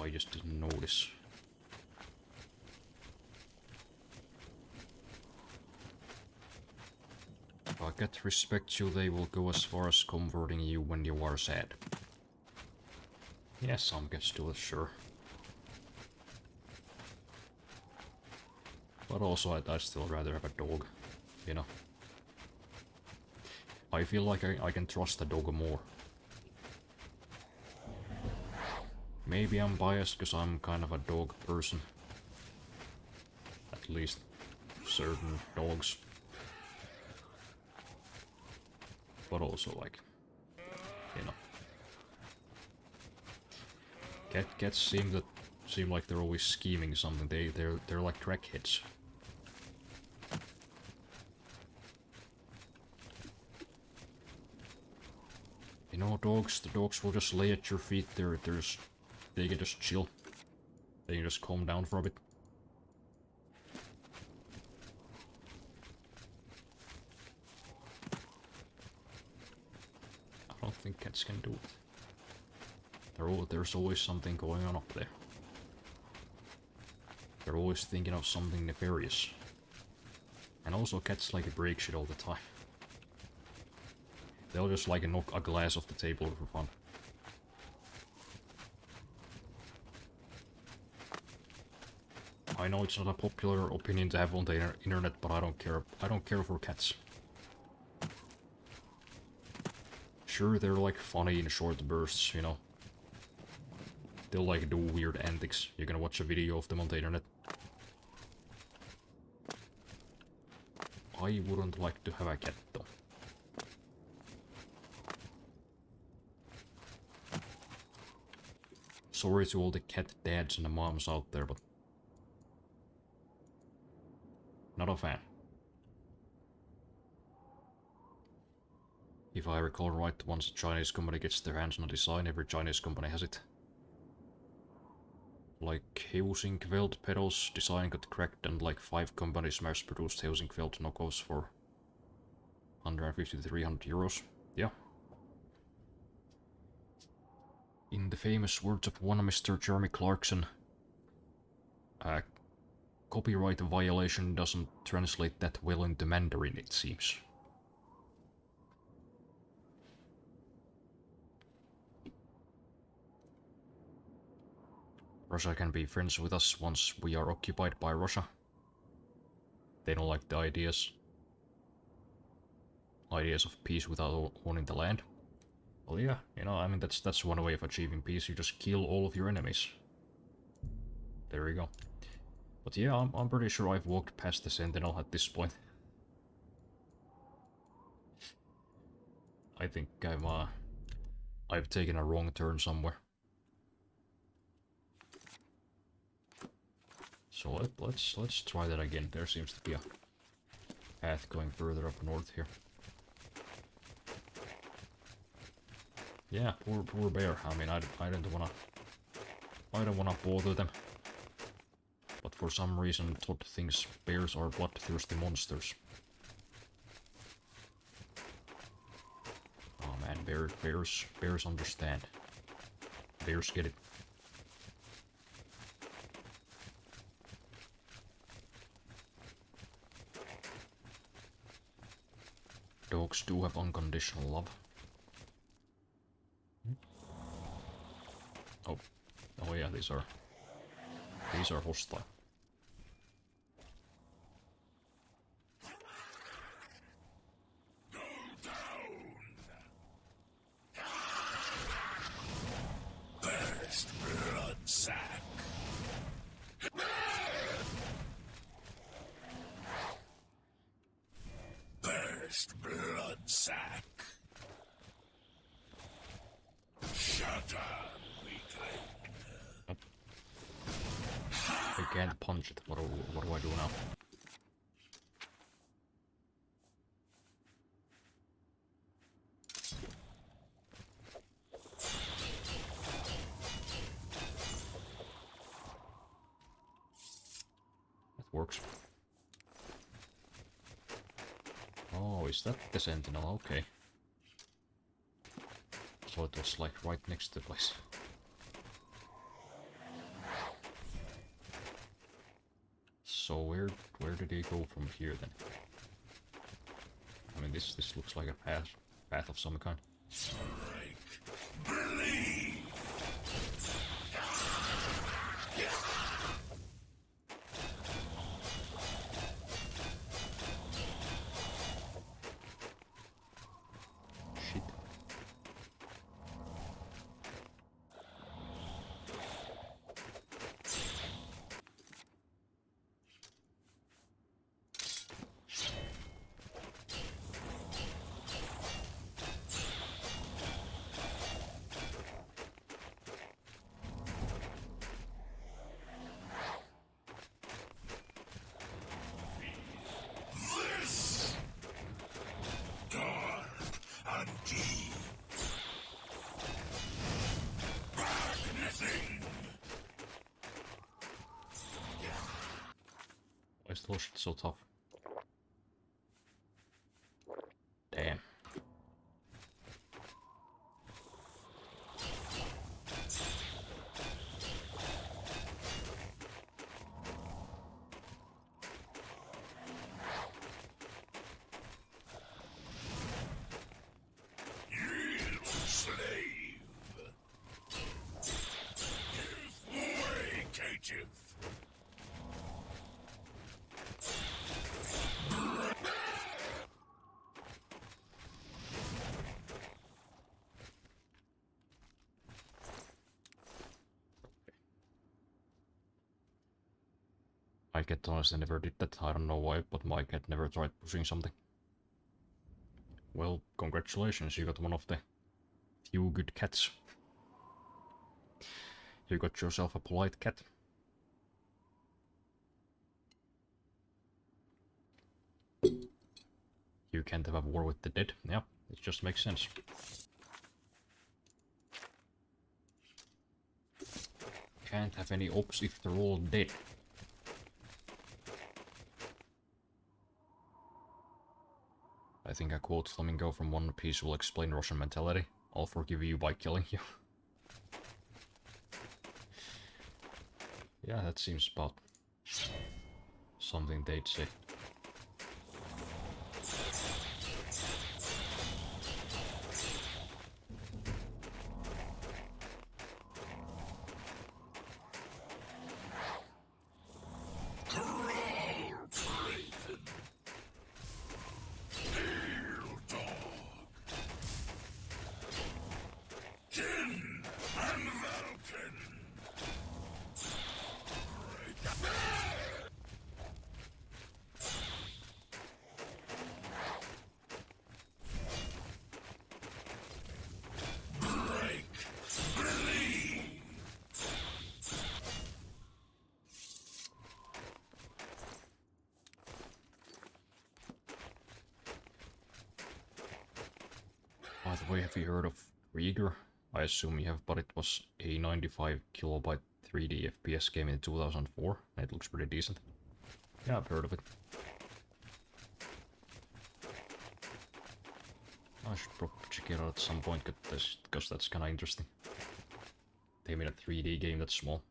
A: I just didn't notice. If a cat respects you, they will go as far as comforting you when you are sad. Yeah, some cats do it, sure. But also, I'd still rather have a dog, you know. I feel like I can trust the dog more. Maybe I'm biased because I'm kind of a dog person. At least certain dogs. But also like, you know. Cats seem like they're always scheming something. They're like crackheads. You know, the dogs will just lay at your feet. They can just chill. They can just calm down for a bit. I don't think cats can do it. There's always something going on up there. They're always thinking of something nefarious. And also cats like break shit all the time. They'll just like knock a glass off the table for fun. I know it's not a popular opinion to have on the internet, but I don't care. I don't care for cats. Sure, they're like funny in short bursts, you know. They'll like do weird antics. You're gonna watch a video of them on the internet. I wouldn't like to have a cat though. sorry to all the cat dads and the moms out there, but not a fan. If I recall right, once a Chinese company gets their hands on a design, every Chinese company has it. Like Heusinkveld pedals design got cracked and like 5 companies mass-produced Heusinkveld knockoffs for 150 to 300 euros. Yeah. In the famous words of one Mr. Jeremy Clarkson, copyright violation doesn't translate that well into Mandarin, it seems. Russia can be friends with us once we are occupied by Russia. They don't like the ideas of peace without owning the land. Well, yeah, you know, I mean, that's one way of achieving peace. You just kill all of your enemies. There you go. But yeah, I'm pretty sure I've walked past the Sentinel at this point. I think I've taken a wrong turn somewhere. So let's try that again. There seems to be a path going further up north here. Yeah, poor bear. I mean, I don't wanna bother them. But for some reason, Todd thinks bears are bloodthirsty monsters. Oh man, bears understand. Bears get it. Dogs do have unconditional love. Oh yeah, these are hostile.
D: Burst blood sack. Burst blood sack. Shut up, weakling.
A: I can't punch it. What do I do now? That works. Oh, is that the Sentinel? Okay. So it was like right next to the place. So where did he go from here then? I mean, this looks like a path of some kind.
D: Strike. Bleed.
A: Shit.
D: This. Dark and deep. Nothing.
A: Why is the shit so tough? Damn.
D: Yield, slave. Give way, caitiff.
A: My cat honestly never did that. I don't know why, but my cat never tried pushing something. Well, congratulations, you got one of the few good cats. You got yourself a polite cat. You can't have a war with the dead. Yeah, it just makes sense. Can't have any ops if they're all dead. I think a quote Flamingo from One Piece will explain Russian mentality. I'll forgive you by killing you. Yeah, that seems about something they'd say. By the way, have you heard of Rieger? I assume you have, but it was a 95 kilobyte 3D FPS game in 2004, and it looks pretty decent. Yeah, I've heard of it. I should probably check it out at some point, because that's kinda interesting. They made a 3D game that's small.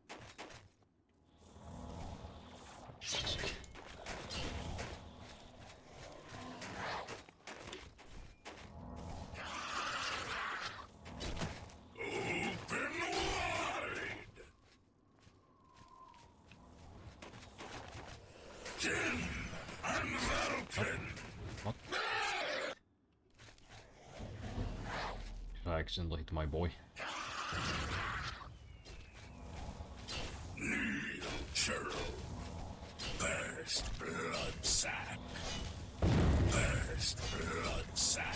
A: What? Did I accidentally hit my boy?
D: Burst blood sack. Burst blood sack.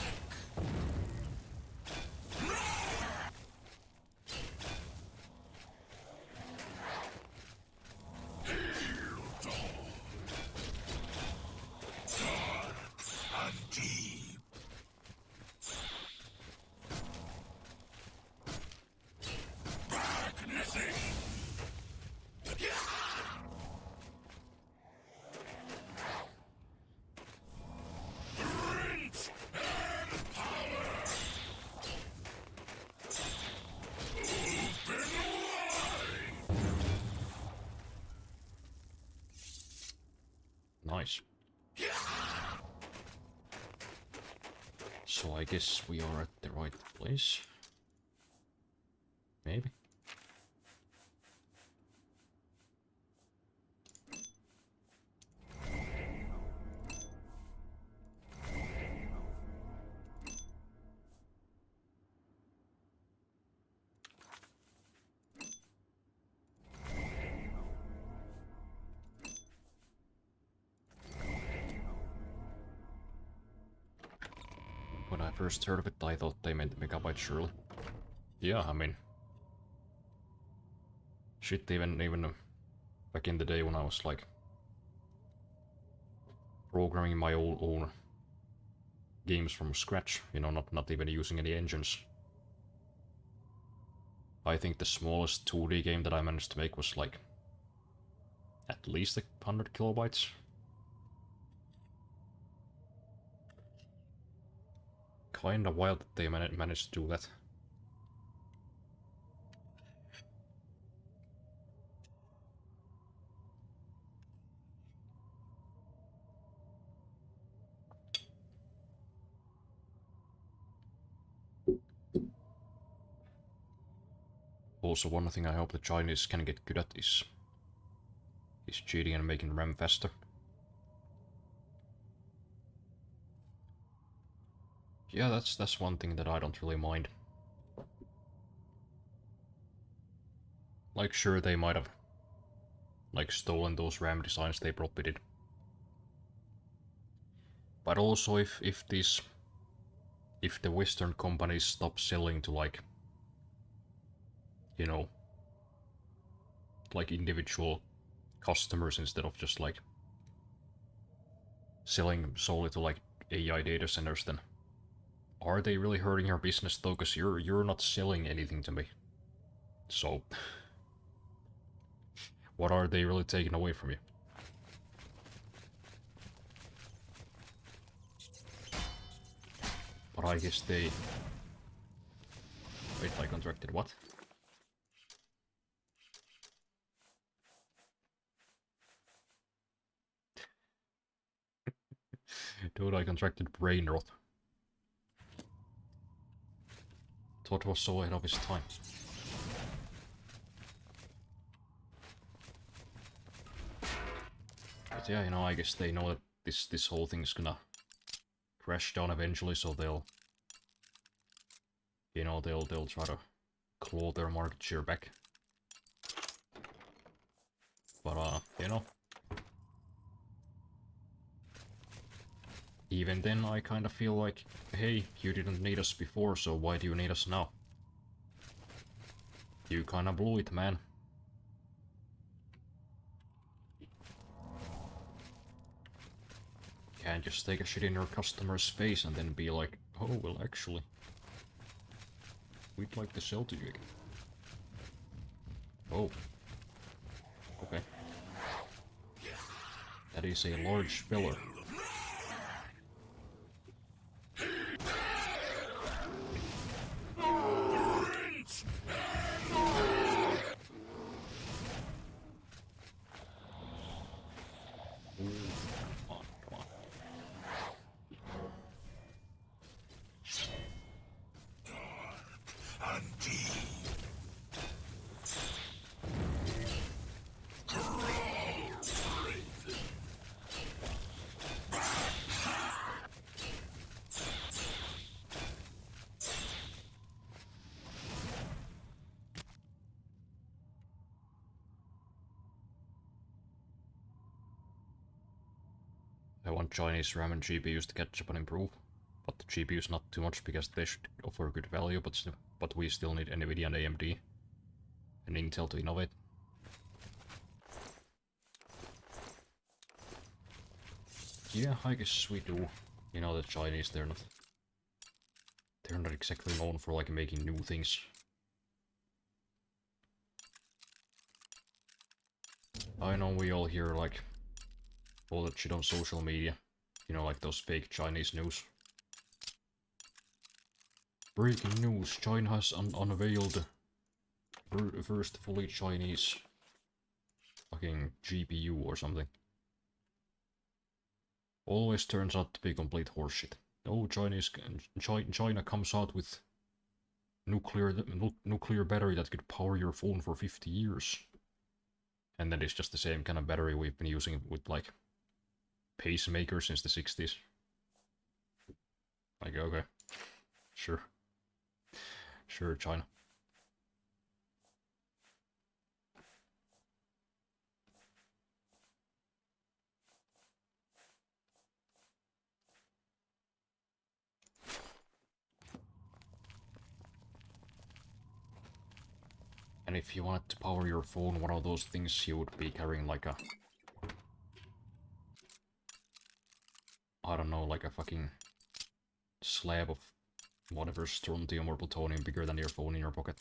A: Nice. So I guess we are at the right place. Maybe. When I first heard of it, I thought they meant megabyte surely. Yeah, I mean... Shit, even back in the day when I was like... programming my own games from scratch, you know, not even using any engines. I think the smallest 2D game that I managed to make was like... at least 100 kilobytes. Kinda wild that they managed to do that. Also, one thing I hope the Chinese can get good at is cheating and making RAM faster. Yeah, that's one thing that I don't really mind. Like, sure, they might have like stolen those RAM designs, they probably did. But also, if the Western companies stop selling to, like, you know, like individual customers instead of just like selling solely to like AI data centers, then are they really hurting your business though? Because you're not selling anything to me. So what are they really taking away from you? But I guess they... Wait, I contracted what? Dude, I contracted brain rot. Thought was so ahead of his time. But yeah, you know, I guess they know that this whole thing's gonna crash down eventually, so they'll... You know, they'll try to claw their market share back. But, you know... Even then, I kind of feel like, hey, you didn't need us before, so why do you need us now? You kinda blew it, man. Can't just take a shit in your customer's face and then be like, oh, well, actually, we'd like to sell to you again. Oh. Okay. That is a large fella. I want Chinese RAM and GPUs to catch up and improve, but the GPUs not too much because they should offer good value, but we still need Nvidia and AMD and Intel to innovate. Yeah, I guess we do. You know, the Chinese, they're not exactly known for like making new things. I know we all hear like all that shit on social media. You know, like those fake Chinese news. Breaking news, China has unveiled first fully Chinese fucking GPU or something. Always turns out to be complete horseshit. Oh, China comes out with nuclear battery that could power your phone for 50 years. And that is just the same kind of battery we've been using with like pacemakers since the 60s. Like, okay, sure. Sure, China. And if you wanted to power your phone, one of those things, you would be carrying like a... I don't know, like a fucking slab of whatever strontium or plutonium bigger than your phone in your pocket.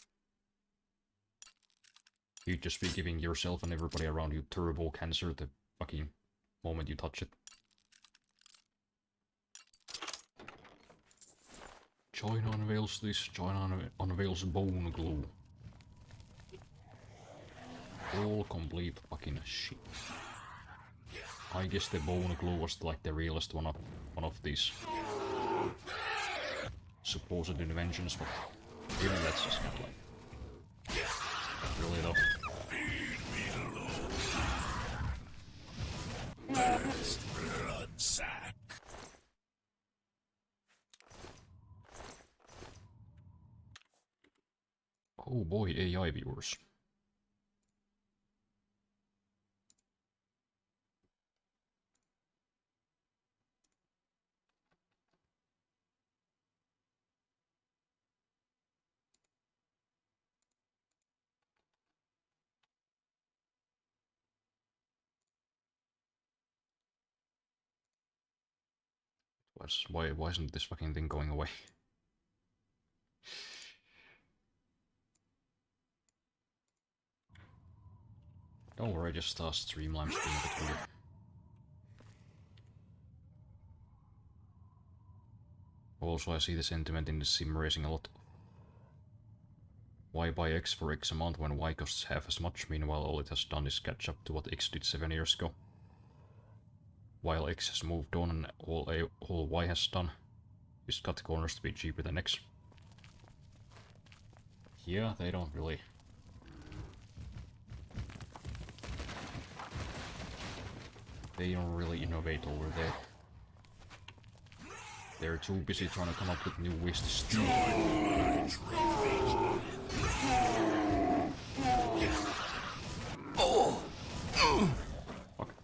A: You'd just be giving yourself and everybody around you turbo cancer the fucking moment you touch it. China unveils this, China unveils bone glue. All complete fucking shit. I guess the bone glue was like the realest one of these supposed inventions, but even that's just kind of like... Really though.
D: Blood sack.
A: Oh boy, AI viewers. Why isn't this fucking thing going away? Don't worry, just Streamline's being a bit weird. Also, I see the sentiment in the sim racing a lot. Why buy X for X amount when Y costs half as much? Meanwhile, all it has done is catch up to what X did 7 years ago. While X has moved on and all Y has done is cut corners to be cheaper than X. Yeah, they don't really... They don't really innovate over there. They're too busy trying to come up with new ways to steal. Fuck.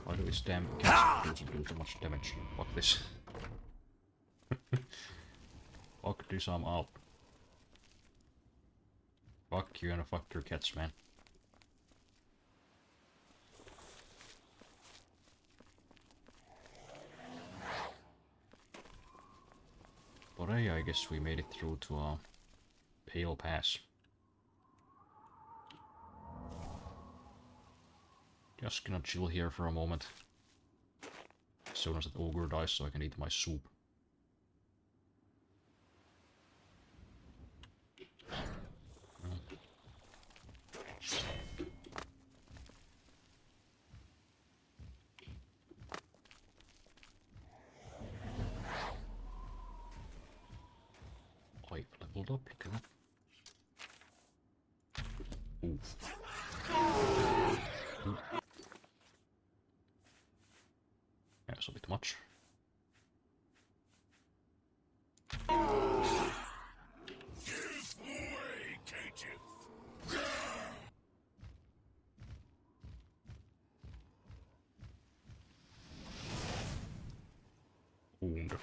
A: Why do these damn cats do so much damage? Fuck this. Fuck this, I'm out. Fuck you and fuck your cats, man. But hey, I guess we made it through to Pale Pass. Just gonna chill here for a moment. As soon as that ogre dies so I can eat my soup. I've leveled up, look at that. Ooh. Ooh. That's a bit much. Und.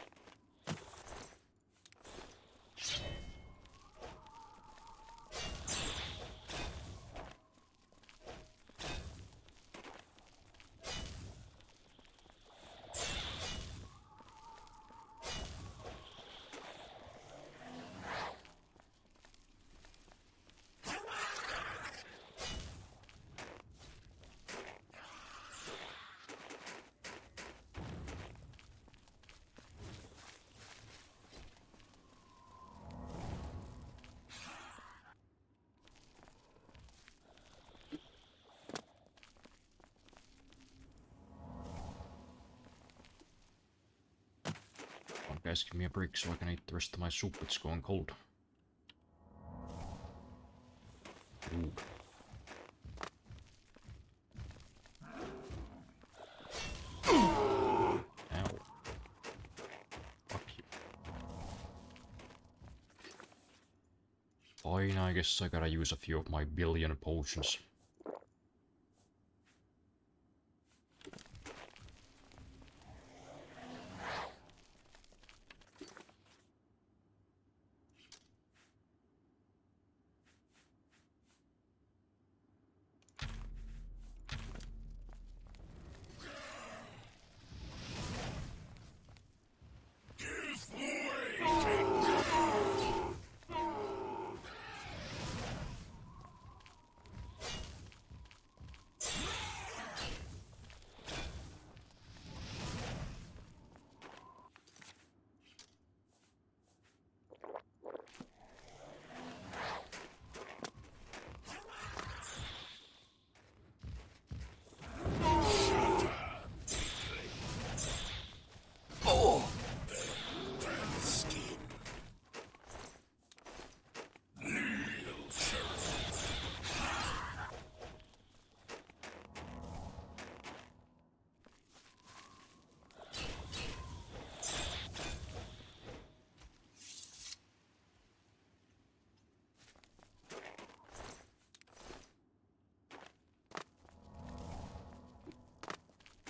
A: Guys, give me a break so I can eat the rest of my soup. It's going cold. Ooh. Ow. Fuck you. Fine, I guess I gotta use a few of my billion potions.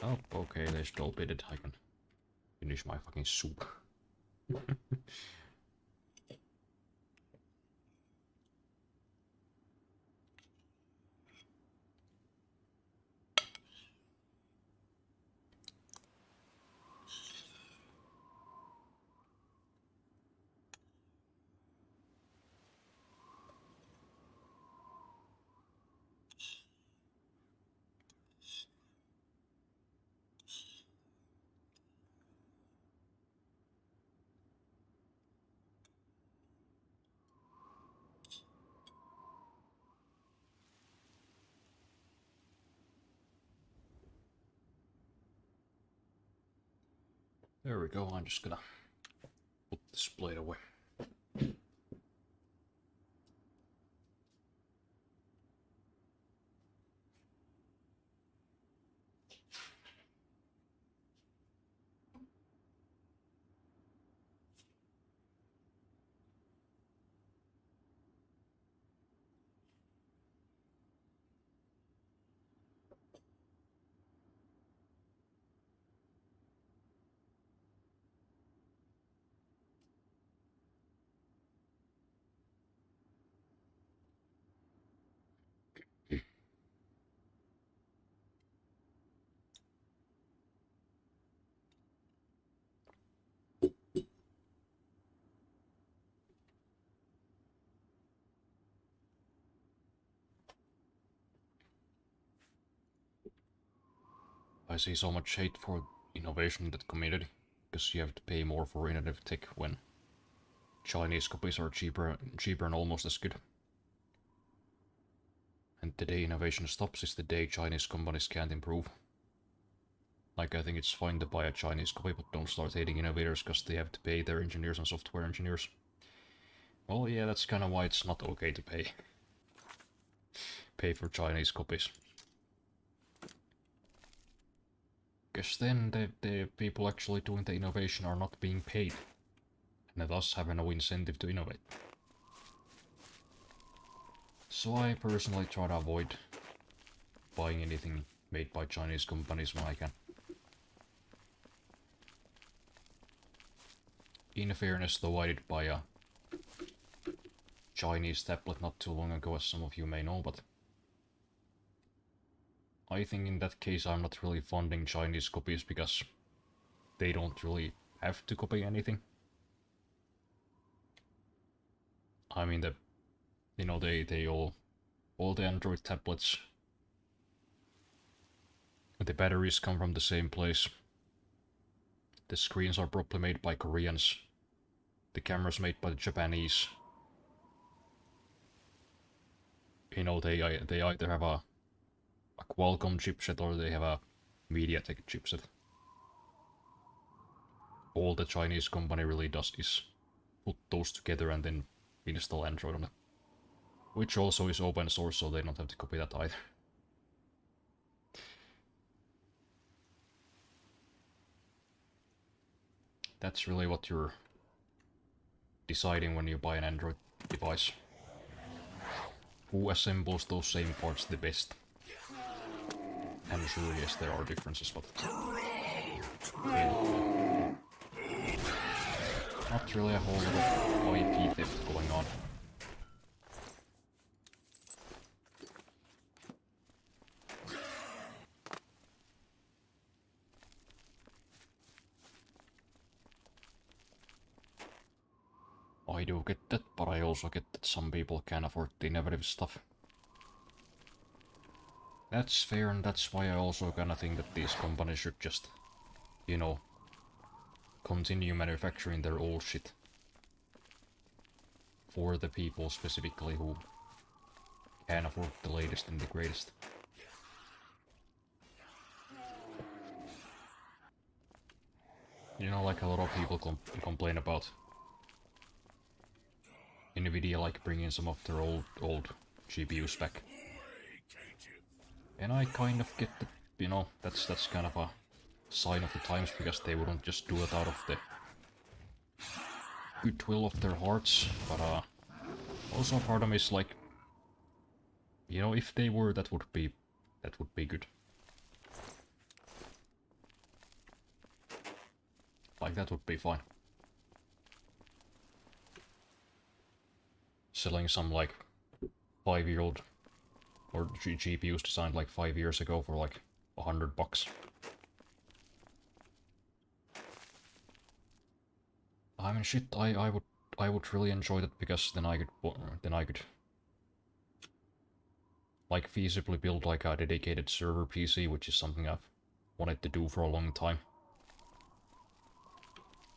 A: Oh, okay, they still bid it. I can finish my fucking soup. There we go, I'm just gonna put this blade away. I see so much hate for innovation in that community, because you have to pay more for innovative tech when Chinese copies are cheaper and almost as good. And the day innovation stops is the day Chinese companies can't improve. Like, I think it's fine to buy a Chinese copy, but don't start hating innovators because they have to pay their engineers and software engineers. Well, yeah, that's kind of why it's not okay to pay for Chinese copies. Because then the people actually doing the innovation are not being paid, and thus have no incentive to innovate. So I personally try to avoid buying anything made by Chinese companies when I can. In fairness though, I did buy a Chinese tablet not too long ago, as some of you may know, but I think in that case I'm not really funding Chinese copies because they don't really have to copy anything. I mean, they all the Android tablets, the batteries come from the same place. The screens are probably made by Koreans. The camera's made by the Japanese. You know, they either have a Qualcomm chipset or they have a MediaTek chipset. All the Chinese company really does is put those together and then install Android on it. Which also is open source, so they don't have to copy that either. That's really what you're deciding when you buy an Android device. Who assembles those same parts the best? And sure, yes, there are differences, but not really a whole lot of IP theft going on. I do get that, but I also get that some people can't afford the innovative stuff. That's fair, and that's why I also kinda think that these companies should just, you know, continue manufacturing their old shit. For the people specifically who can't afford the latest and the greatest. You know, like a lot of people complain about Nvidia like bringing some of their old GPUs back. And I kind of get that, you know, that's kind of a sign of the times, because they wouldn't just do it out of the goodwill of their hearts, but also part of me is like, you know, if they were, that would be good. Like, that would be fine. Selling some like 5-year-old or GPUs designed like 5 years ago for like $100. I mean, shit, I would really enjoy that, because then I could like feasibly build like a dedicated server PC, which is something I've wanted to do for a long time.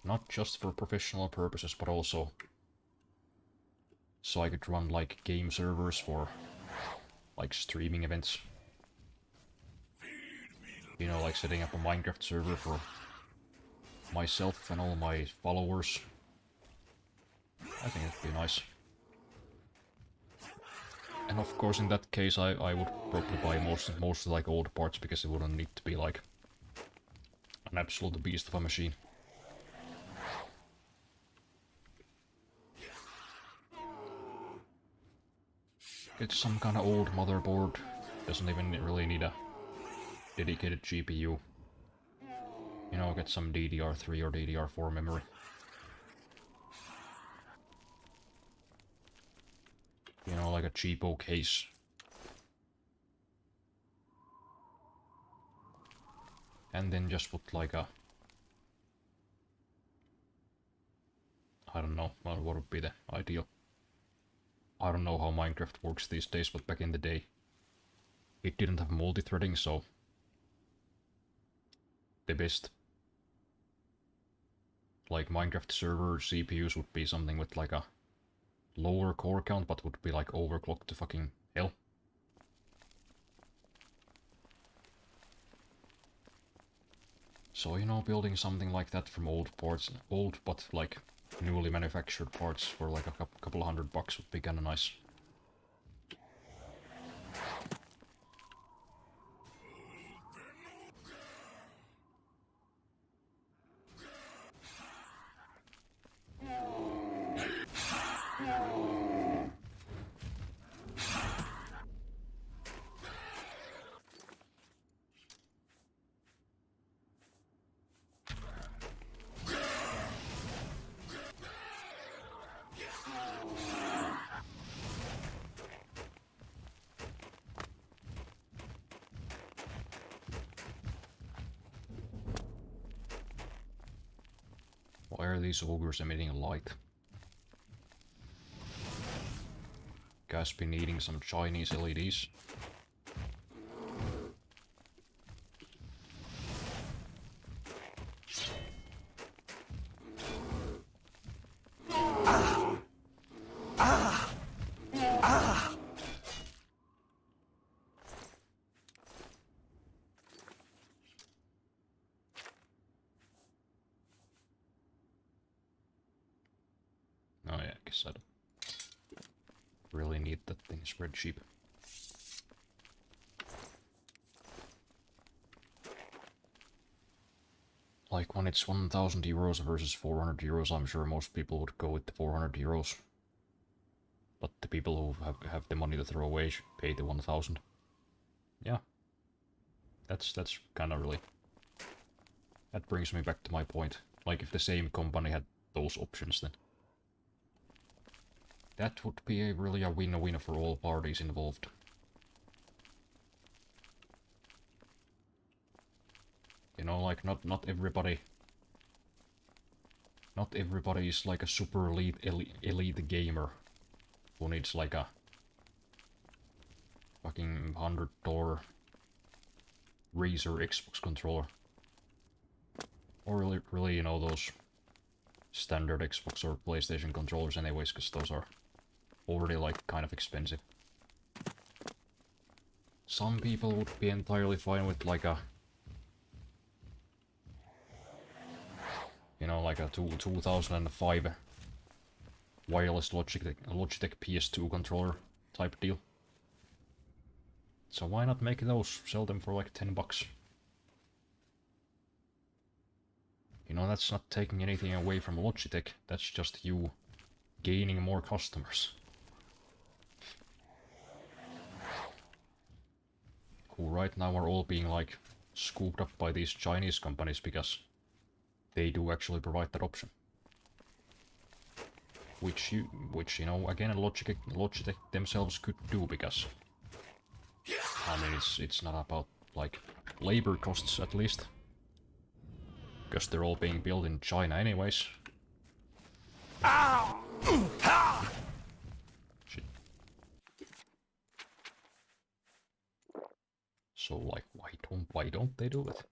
A: Not just for professional purposes, but also so I could run like game servers for like streaming events. You know, like setting up a Minecraft server for myself and all my followers. I think it'd be nice. And of course, in that case, I would probably buy most like old parts because it wouldn't need to be like an absolute beast of a machine. Get some kind of old motherboard. Doesn't even really need a dedicated GPU. You know, get some DDR3 or DDR4 memory. You know, like a cheapo case. And then just put like a... I don't know, well, what would be the ideal? I don't know how Minecraft works these days, but back in the day, it didn't have multi-threading, so the best like Minecraft server CPUs would be something with like a lower core count, but would be like overclocked to fucking hell. So, you know, building something like that from old parts, old but like newly manufactured parts for like a couple $100 would be kinda nice. Why are these ogres emitting light? Guys been eating some Chinese LEDs. Oh yeah, I guess I don't really need that thing spread cheap. Like when it's 1,000 euros versus 400 euros, I'm sure most people would go with the 400 euros. But the people who have the money to throw away should pay the 1,000. Yeah. That's kind of really... That brings me back to my point. Like if the same company had those options, then that would be really a win-win for all parties involved. You know, like not everybody is like a super elite gamer who needs like a fucking $100 Razer Xbox controller. Or really, you know, those standard Xbox or PlayStation controllers anyways, because those are already like kind of expensive. Some people would be entirely fine with like a, you know, like a 2005 wireless Logitech PS2 controller type deal. So why not make those, sell them for like $10? You know, that's not taking anything away from Logitech, that's just you gaining more customers. Who right now are all being like scooped up by these Chinese companies because they do actually provide that option. Which you know, again, Logitech themselves could do, because I mean it's not about like labor costs at least, because they're all being built in China anyways. Shit. So like, why don't they do it?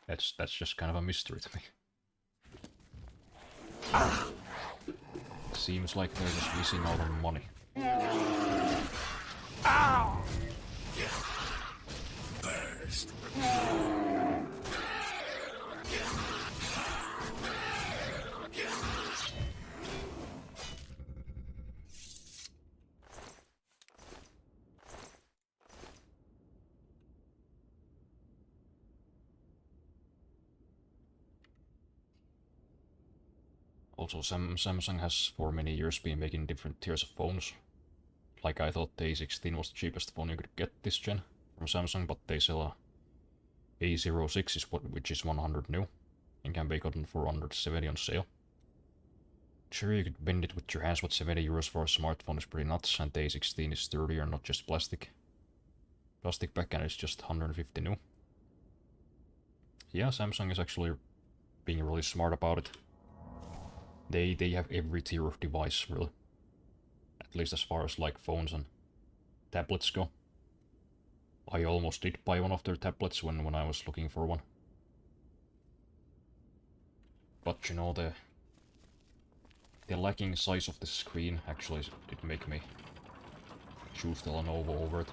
A: That's just kind of a mystery to me. Seems like they're just missing out on money. Also, Samsung has for many years been making different tiers of phones. Like, I thought the A16 was the cheapest phone you could get this gen from Samsung, but they sell a A06 which is 100 new and can be gotten for under 70 on sale. Sure, you could bend it with your hands, but 70 euros for a smartphone is pretty nuts, and the A16 is sturdier, not just plastic. Plastic back, and it's just 150 new. Yeah, Samsung is actually being really smart about it. They have every tier of device, really. At least as far as like phones and tablets go. I almost did buy one of their tablets when I was looking for one. But you know, the lacking size of the screen actually did make me choose the Lenovo over it.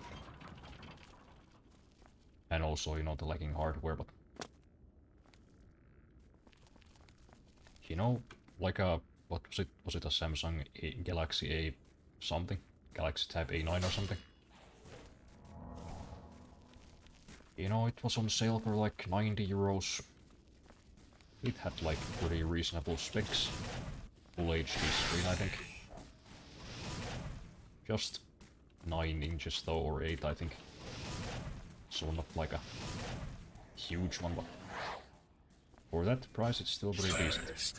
A: And also, you know, the lacking hardware, but... You know, like a... What was it? Was it a Samsung Galaxy A something? Galaxy Tab A9 or something? You know, it was on sale for like 90 euros. It had like pretty reasonable specs. Full HD screen, I think. Just 9 inches though, or 8 I think. So not like a huge one, but for that price it's still pretty decent.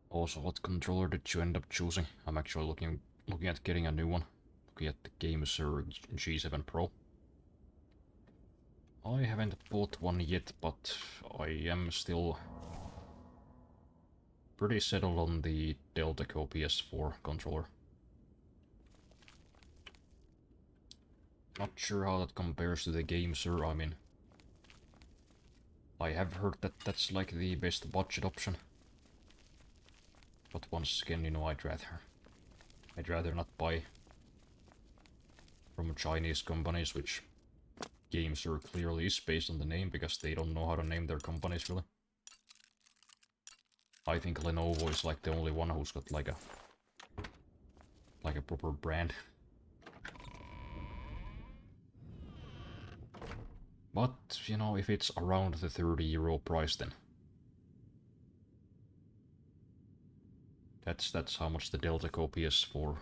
A: Also, what controller did you end up choosing? I'm actually looking at getting a new one. Looking at the Gameser G7 Pro. I haven't bought one yet, but I am still pretty settled on the Deltaco PS4 controller. Not sure how that compares to the Gameser. I mean, I have heard that that's like the best budget option. But once again, you know, I'd rather not buy from Chinese companies, which Gameser clearly is based on the name, because they don't know how to name their companies, really. I think Lenovo is like the only one who's got like a proper brand. But, you know, if it's around the 30 euro price, then that's how much the Deltaco PS4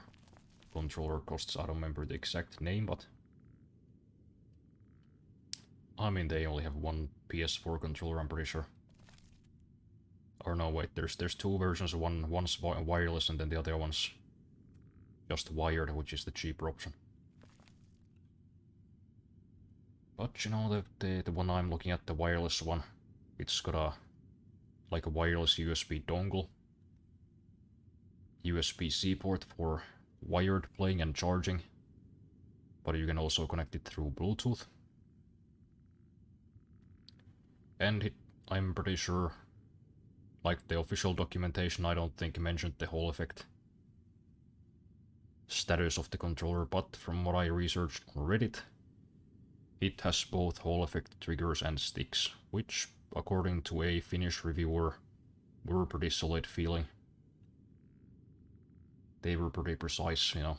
A: controller costs. I don't remember the exact name, but I mean, they only have one PS4 controller, I'm pretty sure. Or no, wait, there's two versions. One's wireless and then the other one's just wired, which is the cheaper option. But you know, the one I'm looking at, the wireless one, it's got like a wireless USB dongle, USB-C port for wired playing and charging, but you can also connect it through Bluetooth. And I'm pretty sure, like the official documentation, I don't think mentioned the Hall effect status of the controller, but from what I researched on Reddit, it has both Hall effect triggers and sticks, which, according to a Finnish reviewer, were pretty solid feeling. They were pretty precise, you know.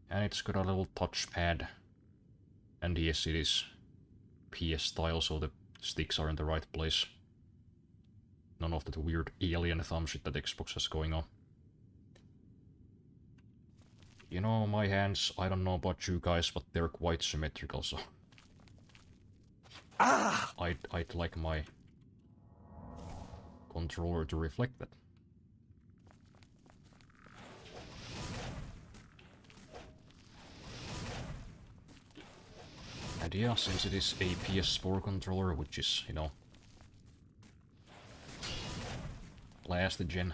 A: And it's got a little touchpad. And yes, it is PS style, so the sticks are in the right place. None of that weird alien thumb shit that Xbox has going on. You know, my hands, I don't know about you guys, but they're quite symmetrical, so... I'd like my controller to reflect that. And yeah, since it is a PS4 controller, which is, you know, last gen,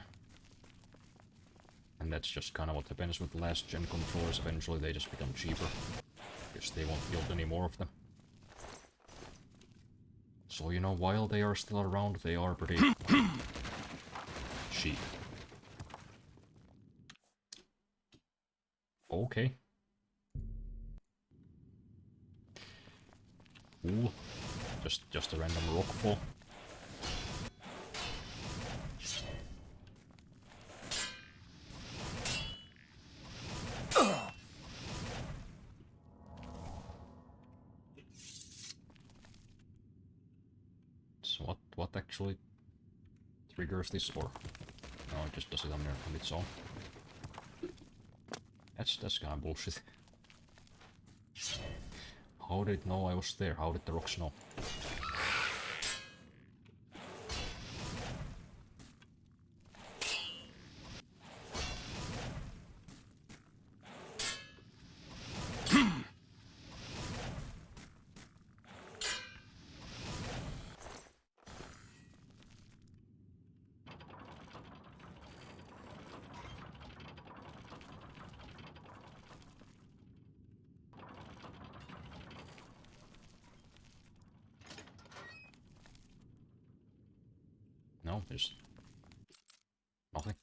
A: and that's just kind of what happens with last gen controllers. Eventually they just become cheaper because they won't build any more of them. So, you know, while they are still around, they are pretty cheap. Okay. Cool. Just a random rockfall. So what actually triggers this, or no, it just does it on its own. That's kind of bullshit. How did it know I was there? How did the rocks know? No, there's nothing.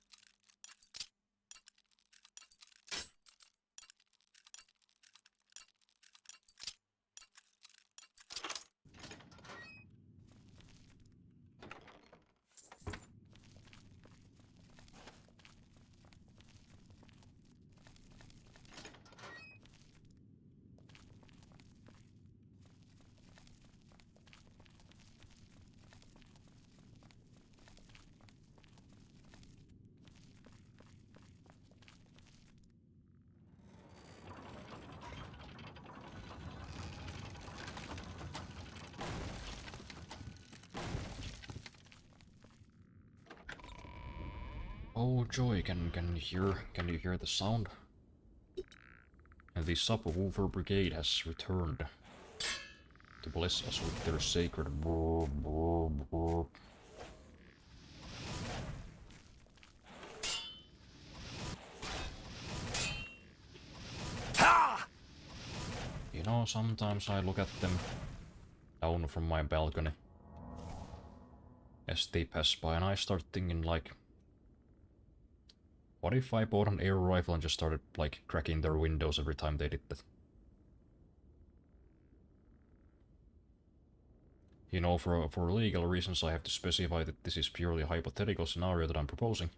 A: Oh joy, can you hear the sound? And the subwoofer brigade has returned to bless us with their sacred brrr, brrr, brrr. You know, sometimes I look at them down from my balcony as they pass by, and I start thinking, like, what if I bought an air rifle and just started, like, cracking their windows every time they did that? You know, for legal reasons I have to specify that this is purely a hypothetical scenario that I'm proposing.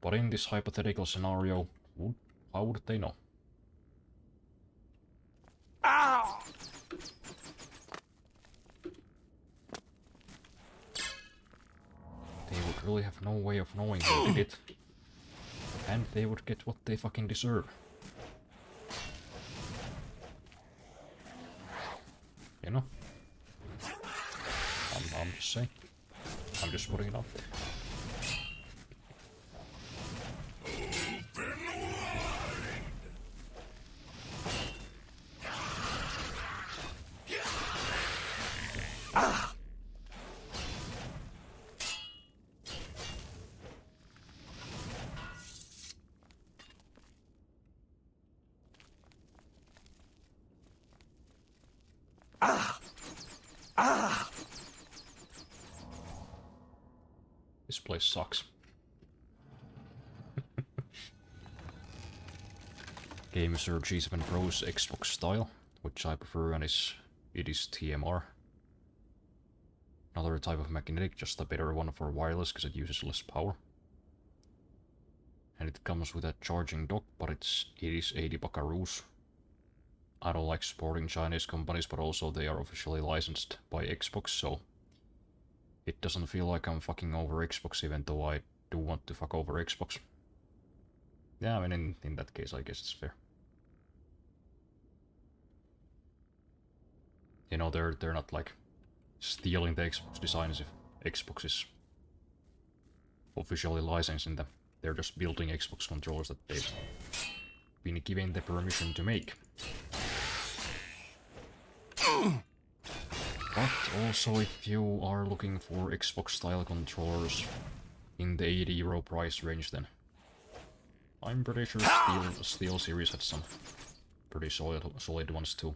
A: But in this hypothetical scenario, how would they know? They would really have no way of knowing who did it. And they would get what they fucking deserve. You know? I'm just saying. I'm just putting it out there. This place sucks. Game Sir G7 Pro's Xbox style, which I prefer, and it is TMR. Another type of magnetic, just a better one for wireless because it uses less power. And it comes with a charging dock, but it is 80 buckaroos. I don't like supporting Chinese companies, but also they are officially licensed by Xbox, so It doesn't feel like I'm fucking over Xbox, even though I do want to fuck over Xbox. Yeah, I mean, in that case, I guess it's fair. You know, they're not like stealing the Xbox designs if Xbox is officially licensing them. They're just building Xbox controllers that they've been given the permission to make. But also, if you are looking for Xbox style controllers in the €80 price range, then I'm pretty sure Steel Series had some pretty solid ones too.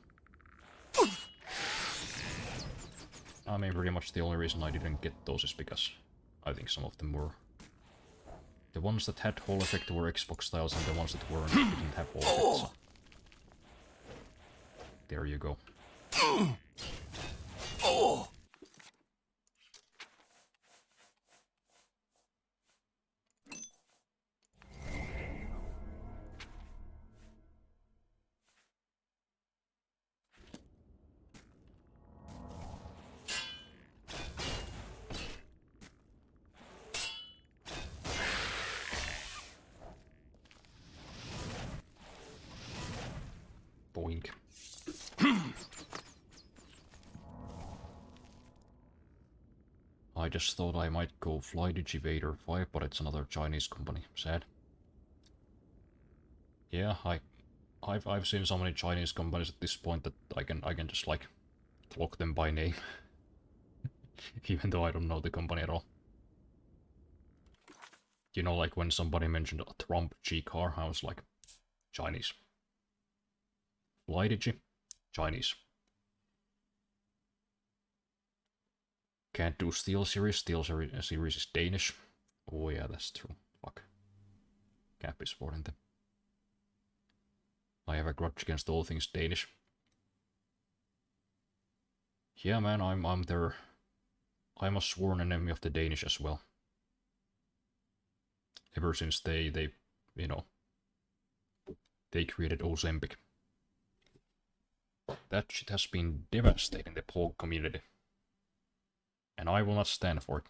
A: I mean, pretty much the only reason I didn't get those is because I think some of them were... The ones that had Hall Effect were Xbox styles, and the ones that weren't didn't have Hall Effect, so... There you go. Boink. I just thought I might go fly Digivator 5, but it's another Chinese company. Sad. Yeah, I've seen so many Chinese companies at this point that I can just like block them by name. Even though I don't know the company at all. You know, like when somebody mentioned a Trump G car, I was like, Chinese. Fly Digi? Chinese. Can't do Steel Series. Steel Series is Danish. Oh yeah, that's true. Fuck. Can't be supporting them. I have a grudge against all things Danish. Yeah, man, I'm their... I'm a sworn enemy of the Danish as well. Ever since they you know, they created Ozempic. That shit has been devastating the Pog community. And I will not stand for it.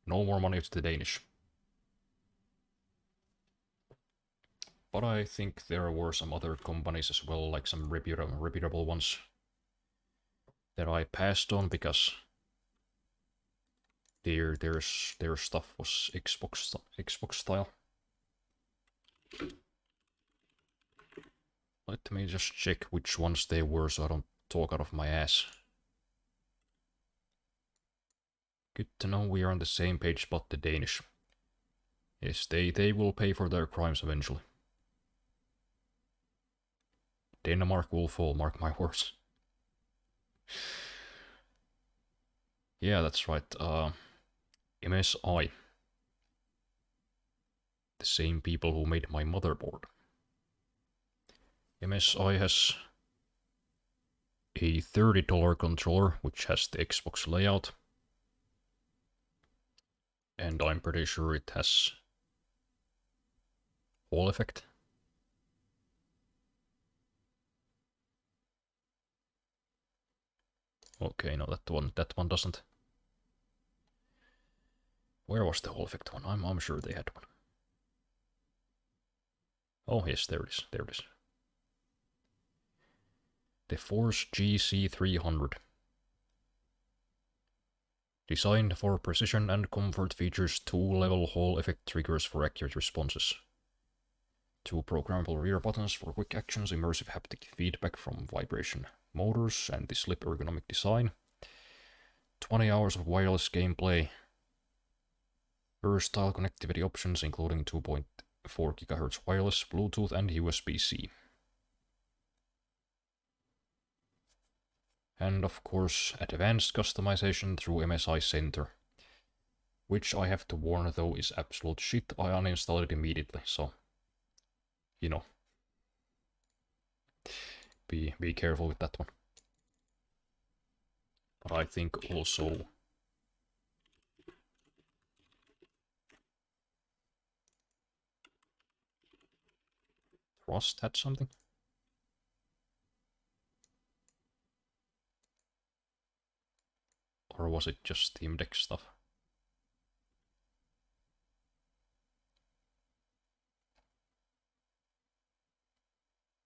A: No more money to the Danish. But I think there were some other companies as well, like some reputable ones, that I passed on because their stuff was Xbox style. Let me just check which ones they were so I don't talk out of my ass. Good to know we are on the same page about the Danish. Yes, they will pay for their crimes eventually. Denmark will fall, mark my words. Yeah, that's right. MSI. The same people who made my motherboard. MSI has a $30 controller, which has the Xbox layout. And I'm pretty sure it has Hall Effect. Okay, no, that one doesn't. Where was the Hall Effect one? I'm sure they had one. Oh yes, there it is. The Force GC300. Designed for precision and comfort, features 2-level Hall Effect triggers for accurate responses. 2 programmable rear buttons for quick actions, immersive haptic feedback from vibration motors, and the slip ergonomic design. 20 hours of wireless gameplay. Versatile connectivity options including 2.4 GHz wireless, Bluetooth and USB-C. And of course, advanced customization through MSI Center. Which I have to warn though is absolute shit. I uninstalled it immediately, so... You know. Be careful with that one. But I think also... Rust had something? Or was it just Steam Deck stuff?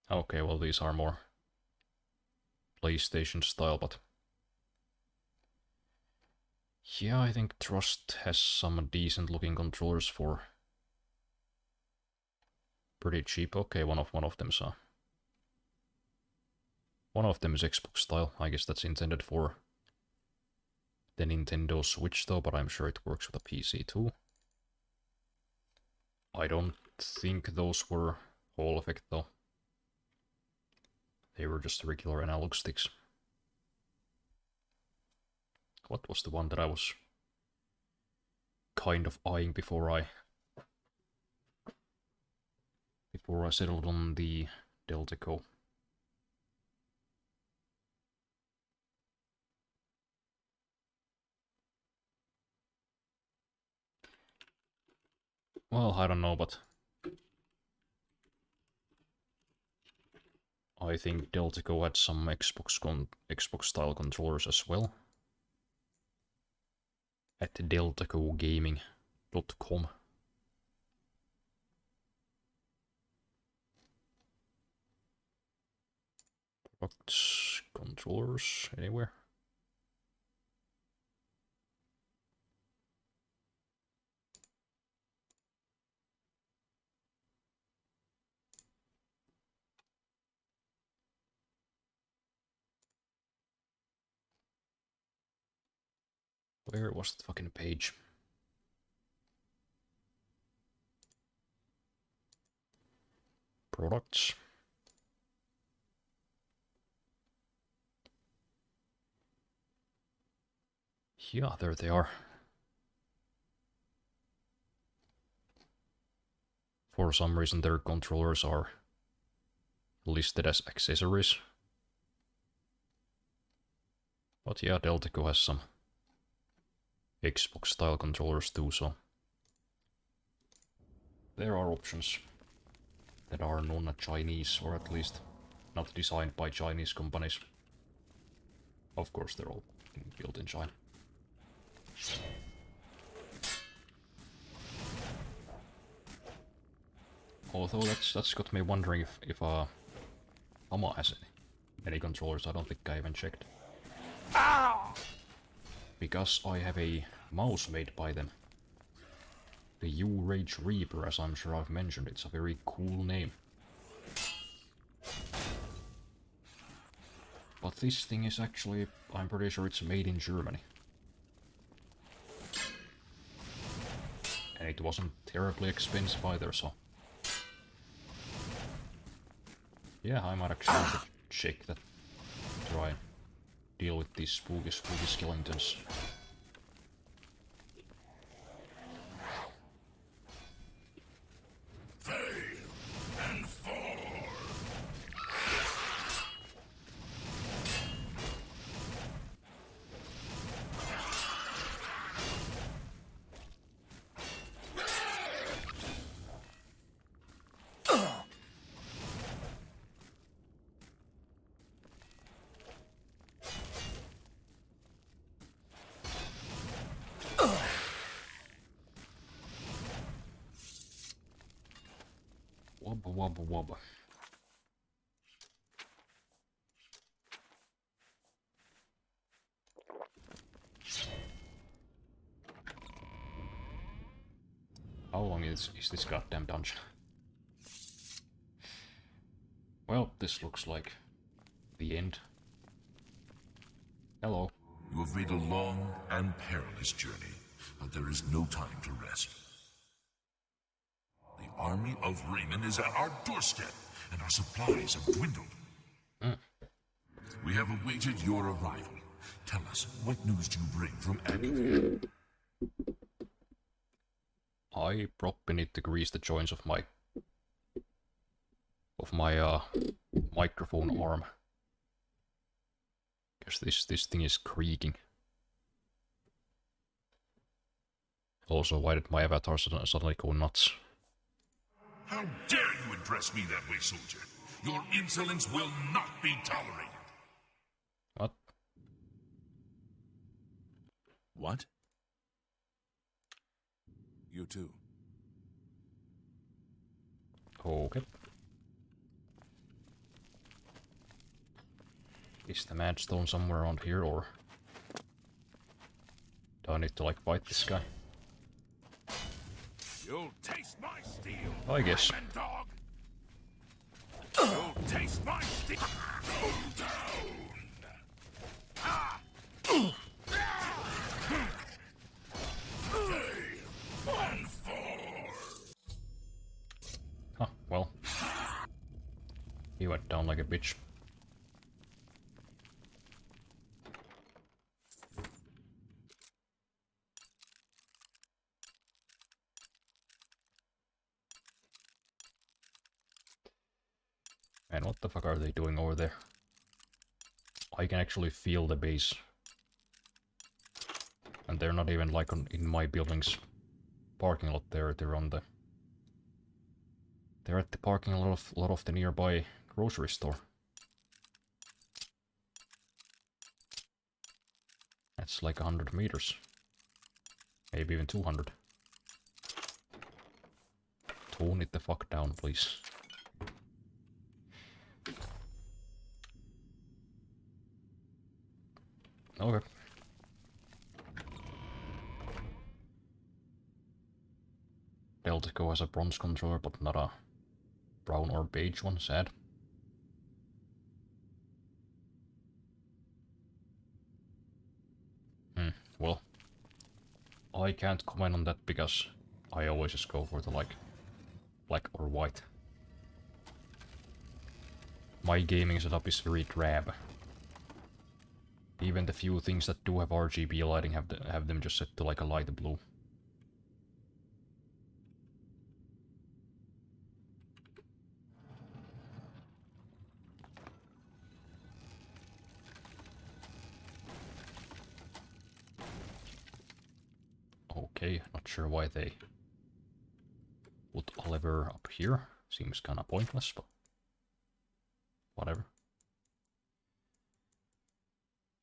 A: Okay, well these are more PlayStation style, but yeah, I think Trust has some decent looking controllers for pretty cheap. Okay, one of them is one of them is Xbox style. I guess that's intended for the Nintendo Switch though, but I'm sure it works with a PC too. I don't think those were Hall effect though. They were just regular analog sticks. What was the one that I was kind of eyeing before I settled on the Deltaco? Well, I don't know, but I think Deltaco had some Xbox style controllers as well. At deltacogaming.com. Products, controllers, anywhere. Where was the fucking page? Products. Yeah, there they are. For some reason their controllers are listed as accessories. But yeah, Deltaco has some Xbox style controllers too, so there are options that are non-Chinese, or at least not designed by Chinese companies. Of course, they're all built in China. Although that's got me wondering if Hama has any controllers. I don't think I even checked. Because I have a mouse made by them. The U-Rage Reaper, as I'm sure I've mentioned. It's a very cool name. But this thing is actually, I'm pretty sure it's made in Germany. And it wasn't terribly expensive either, so... yeah, I might actually check that. Try and deal with these spooky skeletons. Wubba wubba wubba. How long is this goddamn dungeon? Well, this looks like the end. Hello.
D: You have made a long and perilous journey, but there is no time to rest. The army of Raymond is at our doorstep, and our supplies have dwindled. We have awaited your arrival. Tell us, what news do you bring from Akavir?
A: I probably need to grease the joints of my microphone arm. Because this thing is creaking. Also, why did my avatar suddenly go nuts?
D: How dare you address me that way, soldier? Your insolence will not be tolerated.
A: What?
E: What? You too.
A: Okay. Is the mad stone somewhere around here, or do I need to like fight this guy?
D: You'll taste my steel.
A: I guess.
D: Diamond dog. You'll taste my steel. Go down. Ah. And fall.
A: Huh, well. He went down like a bitch. Man, what the fuck are they doing over there? I can actually feel the base. And they're not even like in my building's parking lot there, they're on the... They're at the parking lot of the nearby grocery store. That's like 100 meters. Maybe even 200. Tone it the fuck down, please. Okay. Deltico has a bronze controller, but not a brown or beige one, sad. Well, I can't comment on that because I always just go for the like black or white. My gaming setup is very drab. Even the few things that do have RGB lighting have them just set to like a light blue. Okay, not sure why they put Oliver up here. Seems kinda pointless, but whatever.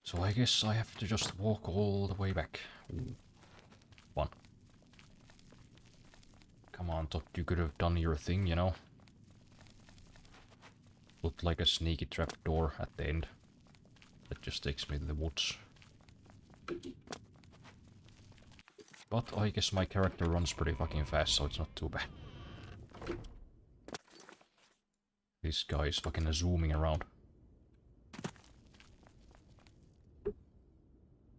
A: So I guess I have to just walk all the way back. Ooh. Fun. Come on, Todd, you could have done your thing, you know? Looked like a sneaky trapdoor at the end. That just takes me to the woods. But I guess my character runs pretty fucking fast, so it's not too bad. This guy is fucking zooming around.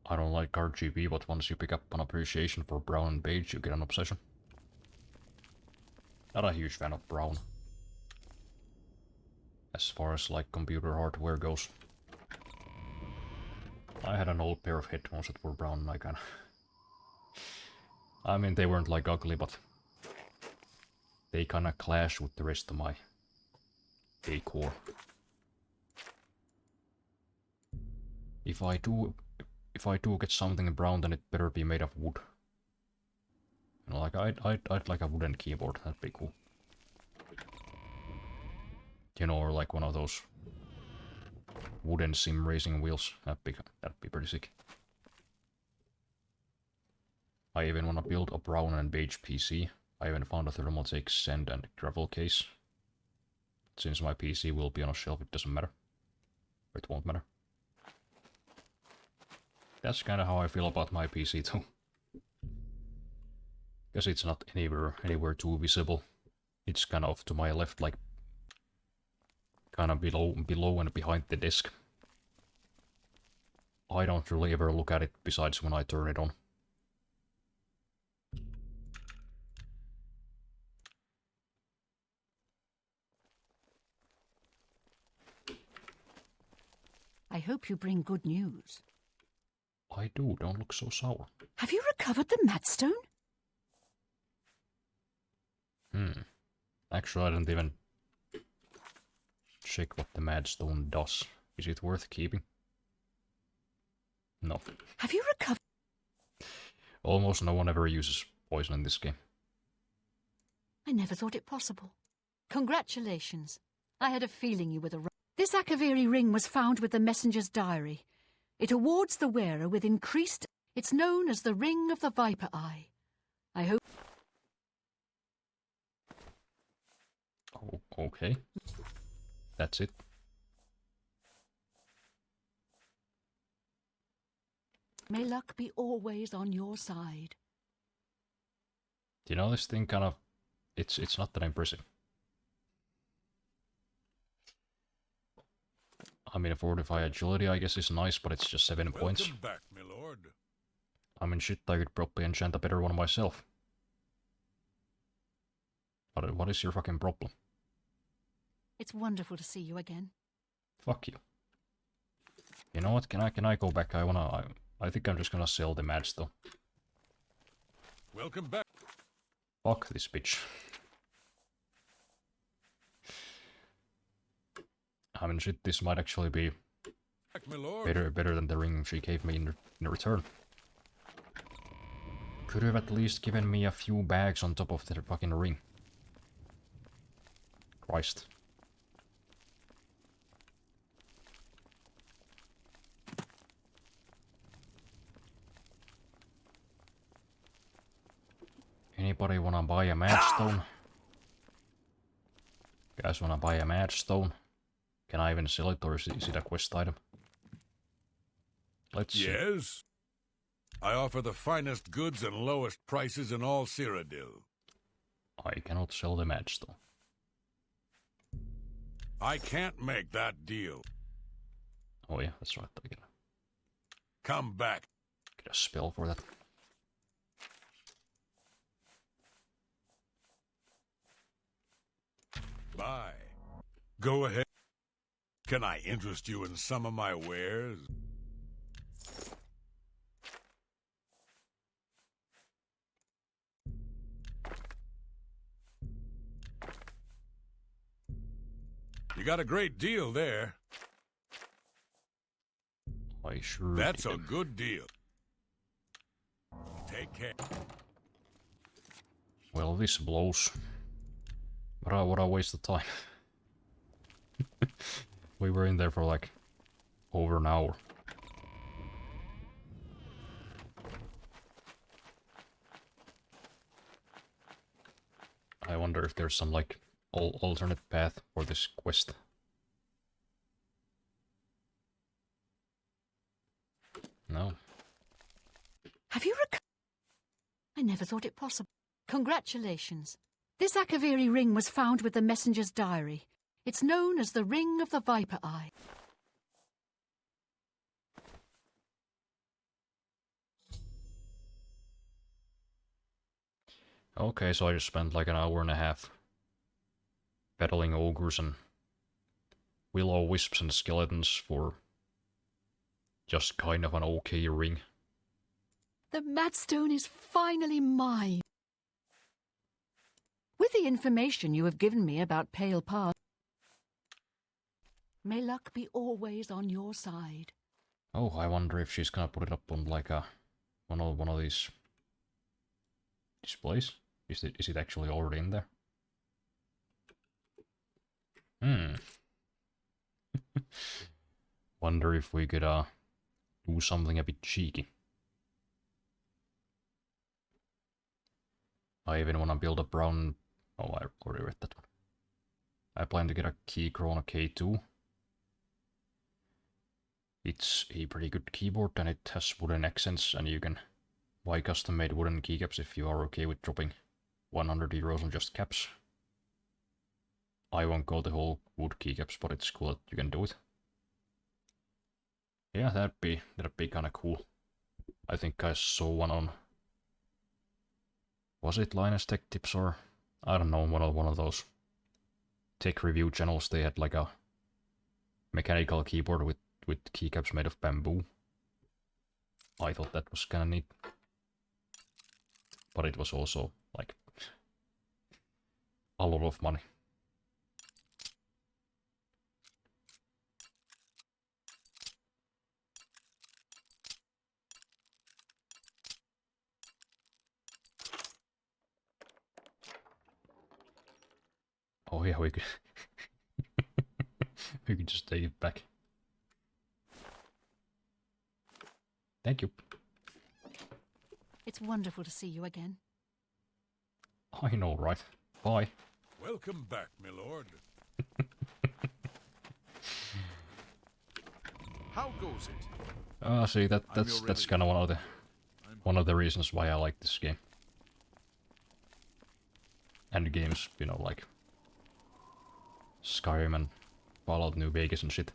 A: I don't like RGB, but once you pick up an appreciation for brown and beige, you get an obsession. Not a huge fan of brown. As far as like computer hardware goes. I had an old pair of headphones that were brown and I kinda... I mean, they weren't like ugly, but they kinda clash with the rest of my decor. If I do get something brown, then it better be made of wood. You know, like I'd like a wooden keyboard. That'd be cool. You know, or like one of those wooden sim racing wheels. That'd be pretty sick. I even want to build a brown and beige PC. I even found a Thermaltake sand and gravel case. Since my PC will be on a shelf, it doesn't matter. Or it won't matter. That's kind of how I feel about my PC too. Because it's not anywhere too visible. It's kind of off to my left, like kind of below and behind the desk. I don't really ever look at it besides when I turn it on.
G: I hope you bring good news.
A: I do, don't look so sour.
G: Have you recovered the Madstone?
A: Actually, I didn't even check what the Madstone does. Is it worth keeping? No.
G: Have you recovered?
A: Almost no one ever uses poison in this game.
G: I never thought it possible. Congratulations. I had a feeling you were the right. This Akaviri ring was found with the messenger's diary. It awards the wearer with increased... It's known as the Ring of the Viper Eye. I hope...
A: Oh, okay. That's it.
G: May luck be always on your side.
A: You know, this thing kind of... It's not that impressive. I mean, 45 agility, I guess, is nice, but it's just 7 points.
E: Welcome back, my lord.
A: I mean, shit, I could probably enchant a better one myself. But what is your fucking problem?
G: It's wonderful to see you again.
A: Fuck you. You know what? Can I go back? I think I'm just gonna sell the match though.
E: Welcome back.
A: Fuck this bitch. I mean, shit, this might actually be
E: My lord.
A: better than the ring she gave me in return. Could have at least given me a few bags on top of the fucking ring. Christ. Anybody wanna buy a match stone? Guys wanna buy a match stone? Can I even sell it, or is it a quest item? Let's see.
E: Yes. I offer the finest goods and lowest prices in all Cyrodiil.
A: I cannot sell the match stone.
E: I can't make that deal.
A: Oh yeah, that's right. I
E: Come back.
A: get a spell for that.
E: Bye. Go ahead. Can I interest you in some of my wares? You got a great deal there.
A: I sure
E: That's
A: did.
E: a good deal. Take care.
A: Well, this blows. What a waste of time. We were in there for like over an hour. I wonder if there's some like alternate path for this quest. No.
G: Have you I never thought it possible. Congratulations. This Akaviri ring was found with the messenger's diary. It's known as the Ring of the Viper Eye.
A: Okay, so I just spent like an hour and a half battling ogres and will-o-wisps and skeletons for just kind of an okay ring.
G: The Madstone is finally mine. With the information you have given me about Pale Pass, may luck be always on your side.
A: Oh, I wonder if she's gonna put it up on like a one of these displays. Is it actually already in there? Wonder if we could do something a bit cheeky. I even wanna build a brown. Oh, I already read that one. I plan to get a Key Chrono K2. It's a pretty good keyboard and it has wooden accents, and you can buy custom-made wooden keycaps if you are okay with dropping 100 euros on just caps. I won't go the whole wood keycaps, but it's cool that you can do it. Yeah, that'd be kind of cool. I think I saw one on. Was it Linus Tech Tips or I don't know, one of those tech review channels? They had like a mechanical keyboard with keycaps made of bamboo. I thought that was kinda neat. But it was also like a lot of money. Oh yeah, we could we could just take it back. Thank you.
G: It's wonderful to see you again.
A: I know, right? Bye.
E: Welcome back, my lord.
H: How goes it?
A: See, that's kind of one of the reasons why I like this game. And games, you know, like Skyrim and Fallout New Vegas and shit.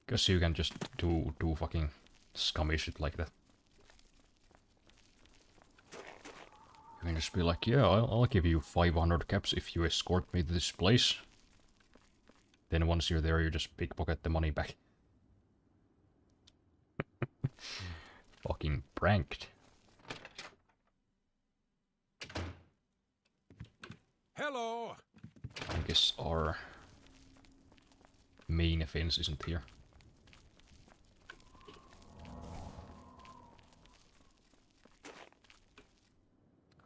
A: Because you can just do fucking scummy shit like that. You can just be like, yeah, I'll give you 500 caps if you escort me to this place. Then once you're there, you just pickpocket the money back. Fucking pranked.
E: Hello.
A: I guess our main offense isn't here.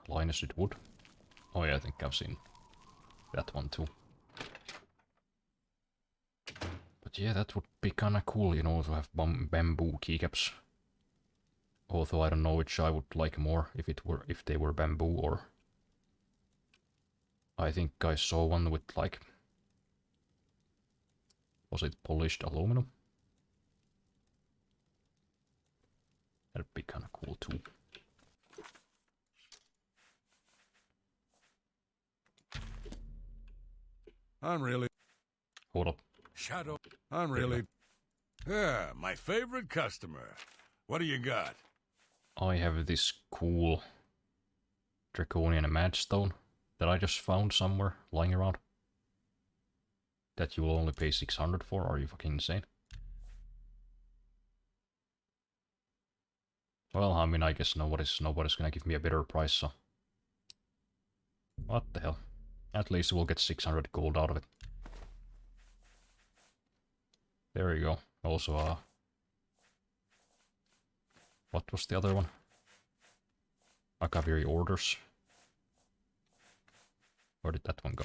A: Linus with wood. Oh yeah, I think I've seen that one too. But yeah, that would be kinda cool, you know, to have bamboo keycaps. Although I don't know which I would like more, if they were bamboo or... I think I saw one with like... Was it polished aluminum? That'd be kinda cool too.
E: I'm really...
A: Hold up.
E: Shadow. I'm really... Yeah, my favorite customer. What do you got?
A: I have this cool Draconian Madstone that I just found somewhere lying around. That you will only pay 600 for? Are you fucking insane? Well, I mean, I guess nobody's gonna give me a better price, so... What the hell? At least we'll get 600 gold out of it. There you go. Also, what was the other one? Akaviri orders. Where did that one go?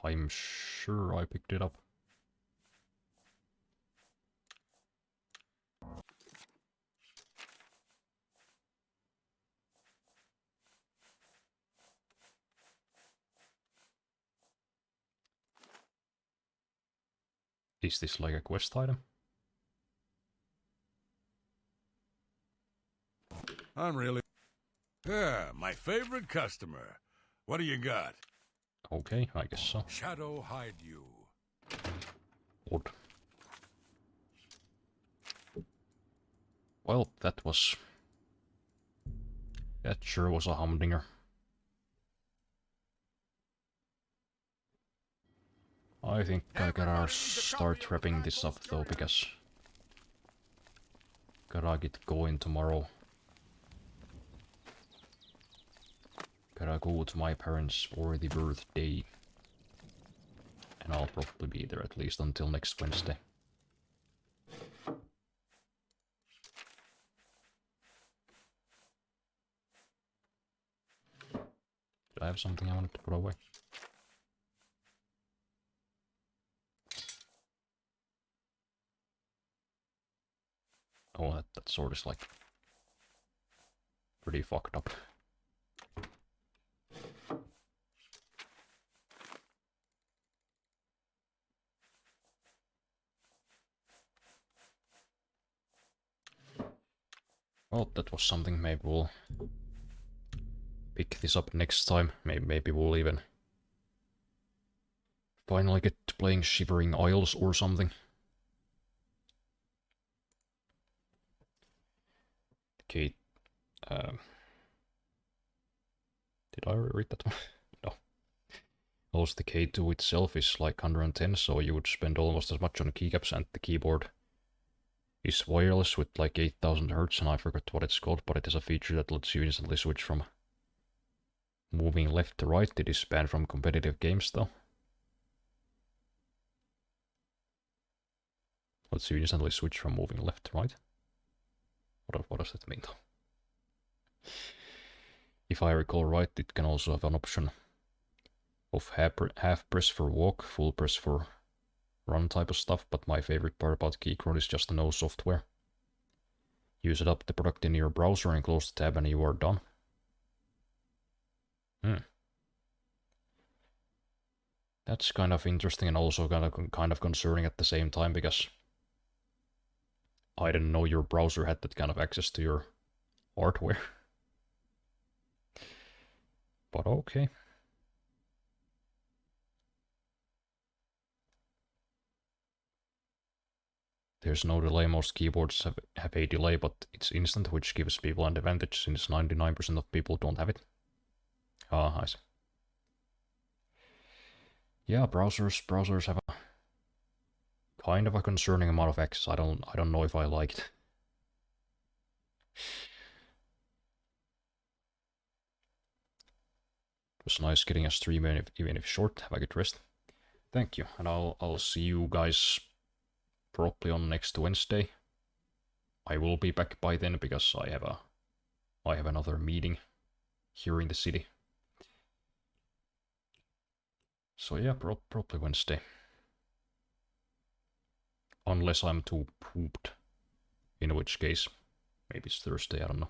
A: I'm sure I picked it up. Is this like a quest item?
E: I'm really... Yeah, my favorite customer. What do you got?
A: Okay, I guess so.
E: Shadow hide you.
A: Odd. Well, that sure was a humdinger. I think I gotta start wrapping this up though, because gotta get going tomorrow. Gotta go to my parents for the birthday. And I'll probably be there at least until next Wednesday. Did I have something I wanted to put away? Oh, that sword is like pretty fucked up. Well, that was something. Maybe we'll pick this up next time. Maybe we'll even finally get to playing Shivering Isles or something. Kate, did I read that one? No. Also, the K2 itself is like 110, so you would spend almost as much on keycaps, and the keyboard is wireless with like 8000 Hz, and I forgot what it's called, but it has a feature that lets you instantly switch from moving left to right. It is banned from competitive games though. Lets you instantly switch from moving left to right. What does that mean though? If I recall right, it can also have an option of half press for walk, full press for run type of stuff, but my favorite part about Keycron is just the no software. You set up the product in your browser and close the tab and you are done. That's kind of interesting and also kind of concerning at the same time, because I didn't know your browser had that kind of access to your hardware. But okay. There's no delay. Most keyboards have a delay, but it's instant, which gives people an advantage since 99% of people don't have it. Ah, I see. Yeah, browsers have a kind of a concerning amount of access. I don't know if I like it. It was nice getting a stream, even if short. Have a good rest. Thank you, and I'll see you guys probably on next Wednesday. I will be back by then because I have another meeting here in the city. So yeah, probably Wednesday. Unless I'm too pooped. In which case, maybe it's Thursday, I don't know.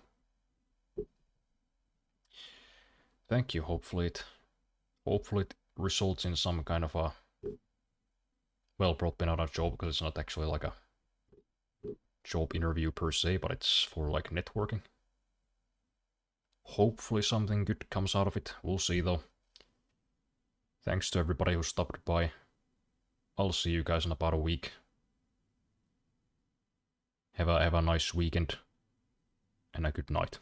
A: Thank you, hopefully it results in some kind of a... Well, probably not a job, because it's not actually like a job interview per se, but it's for like networking. Hopefully something good comes out of it. We'll see though. Thanks to everybody who stopped by. I'll see you guys in about a week. Have a nice weekend and a good night.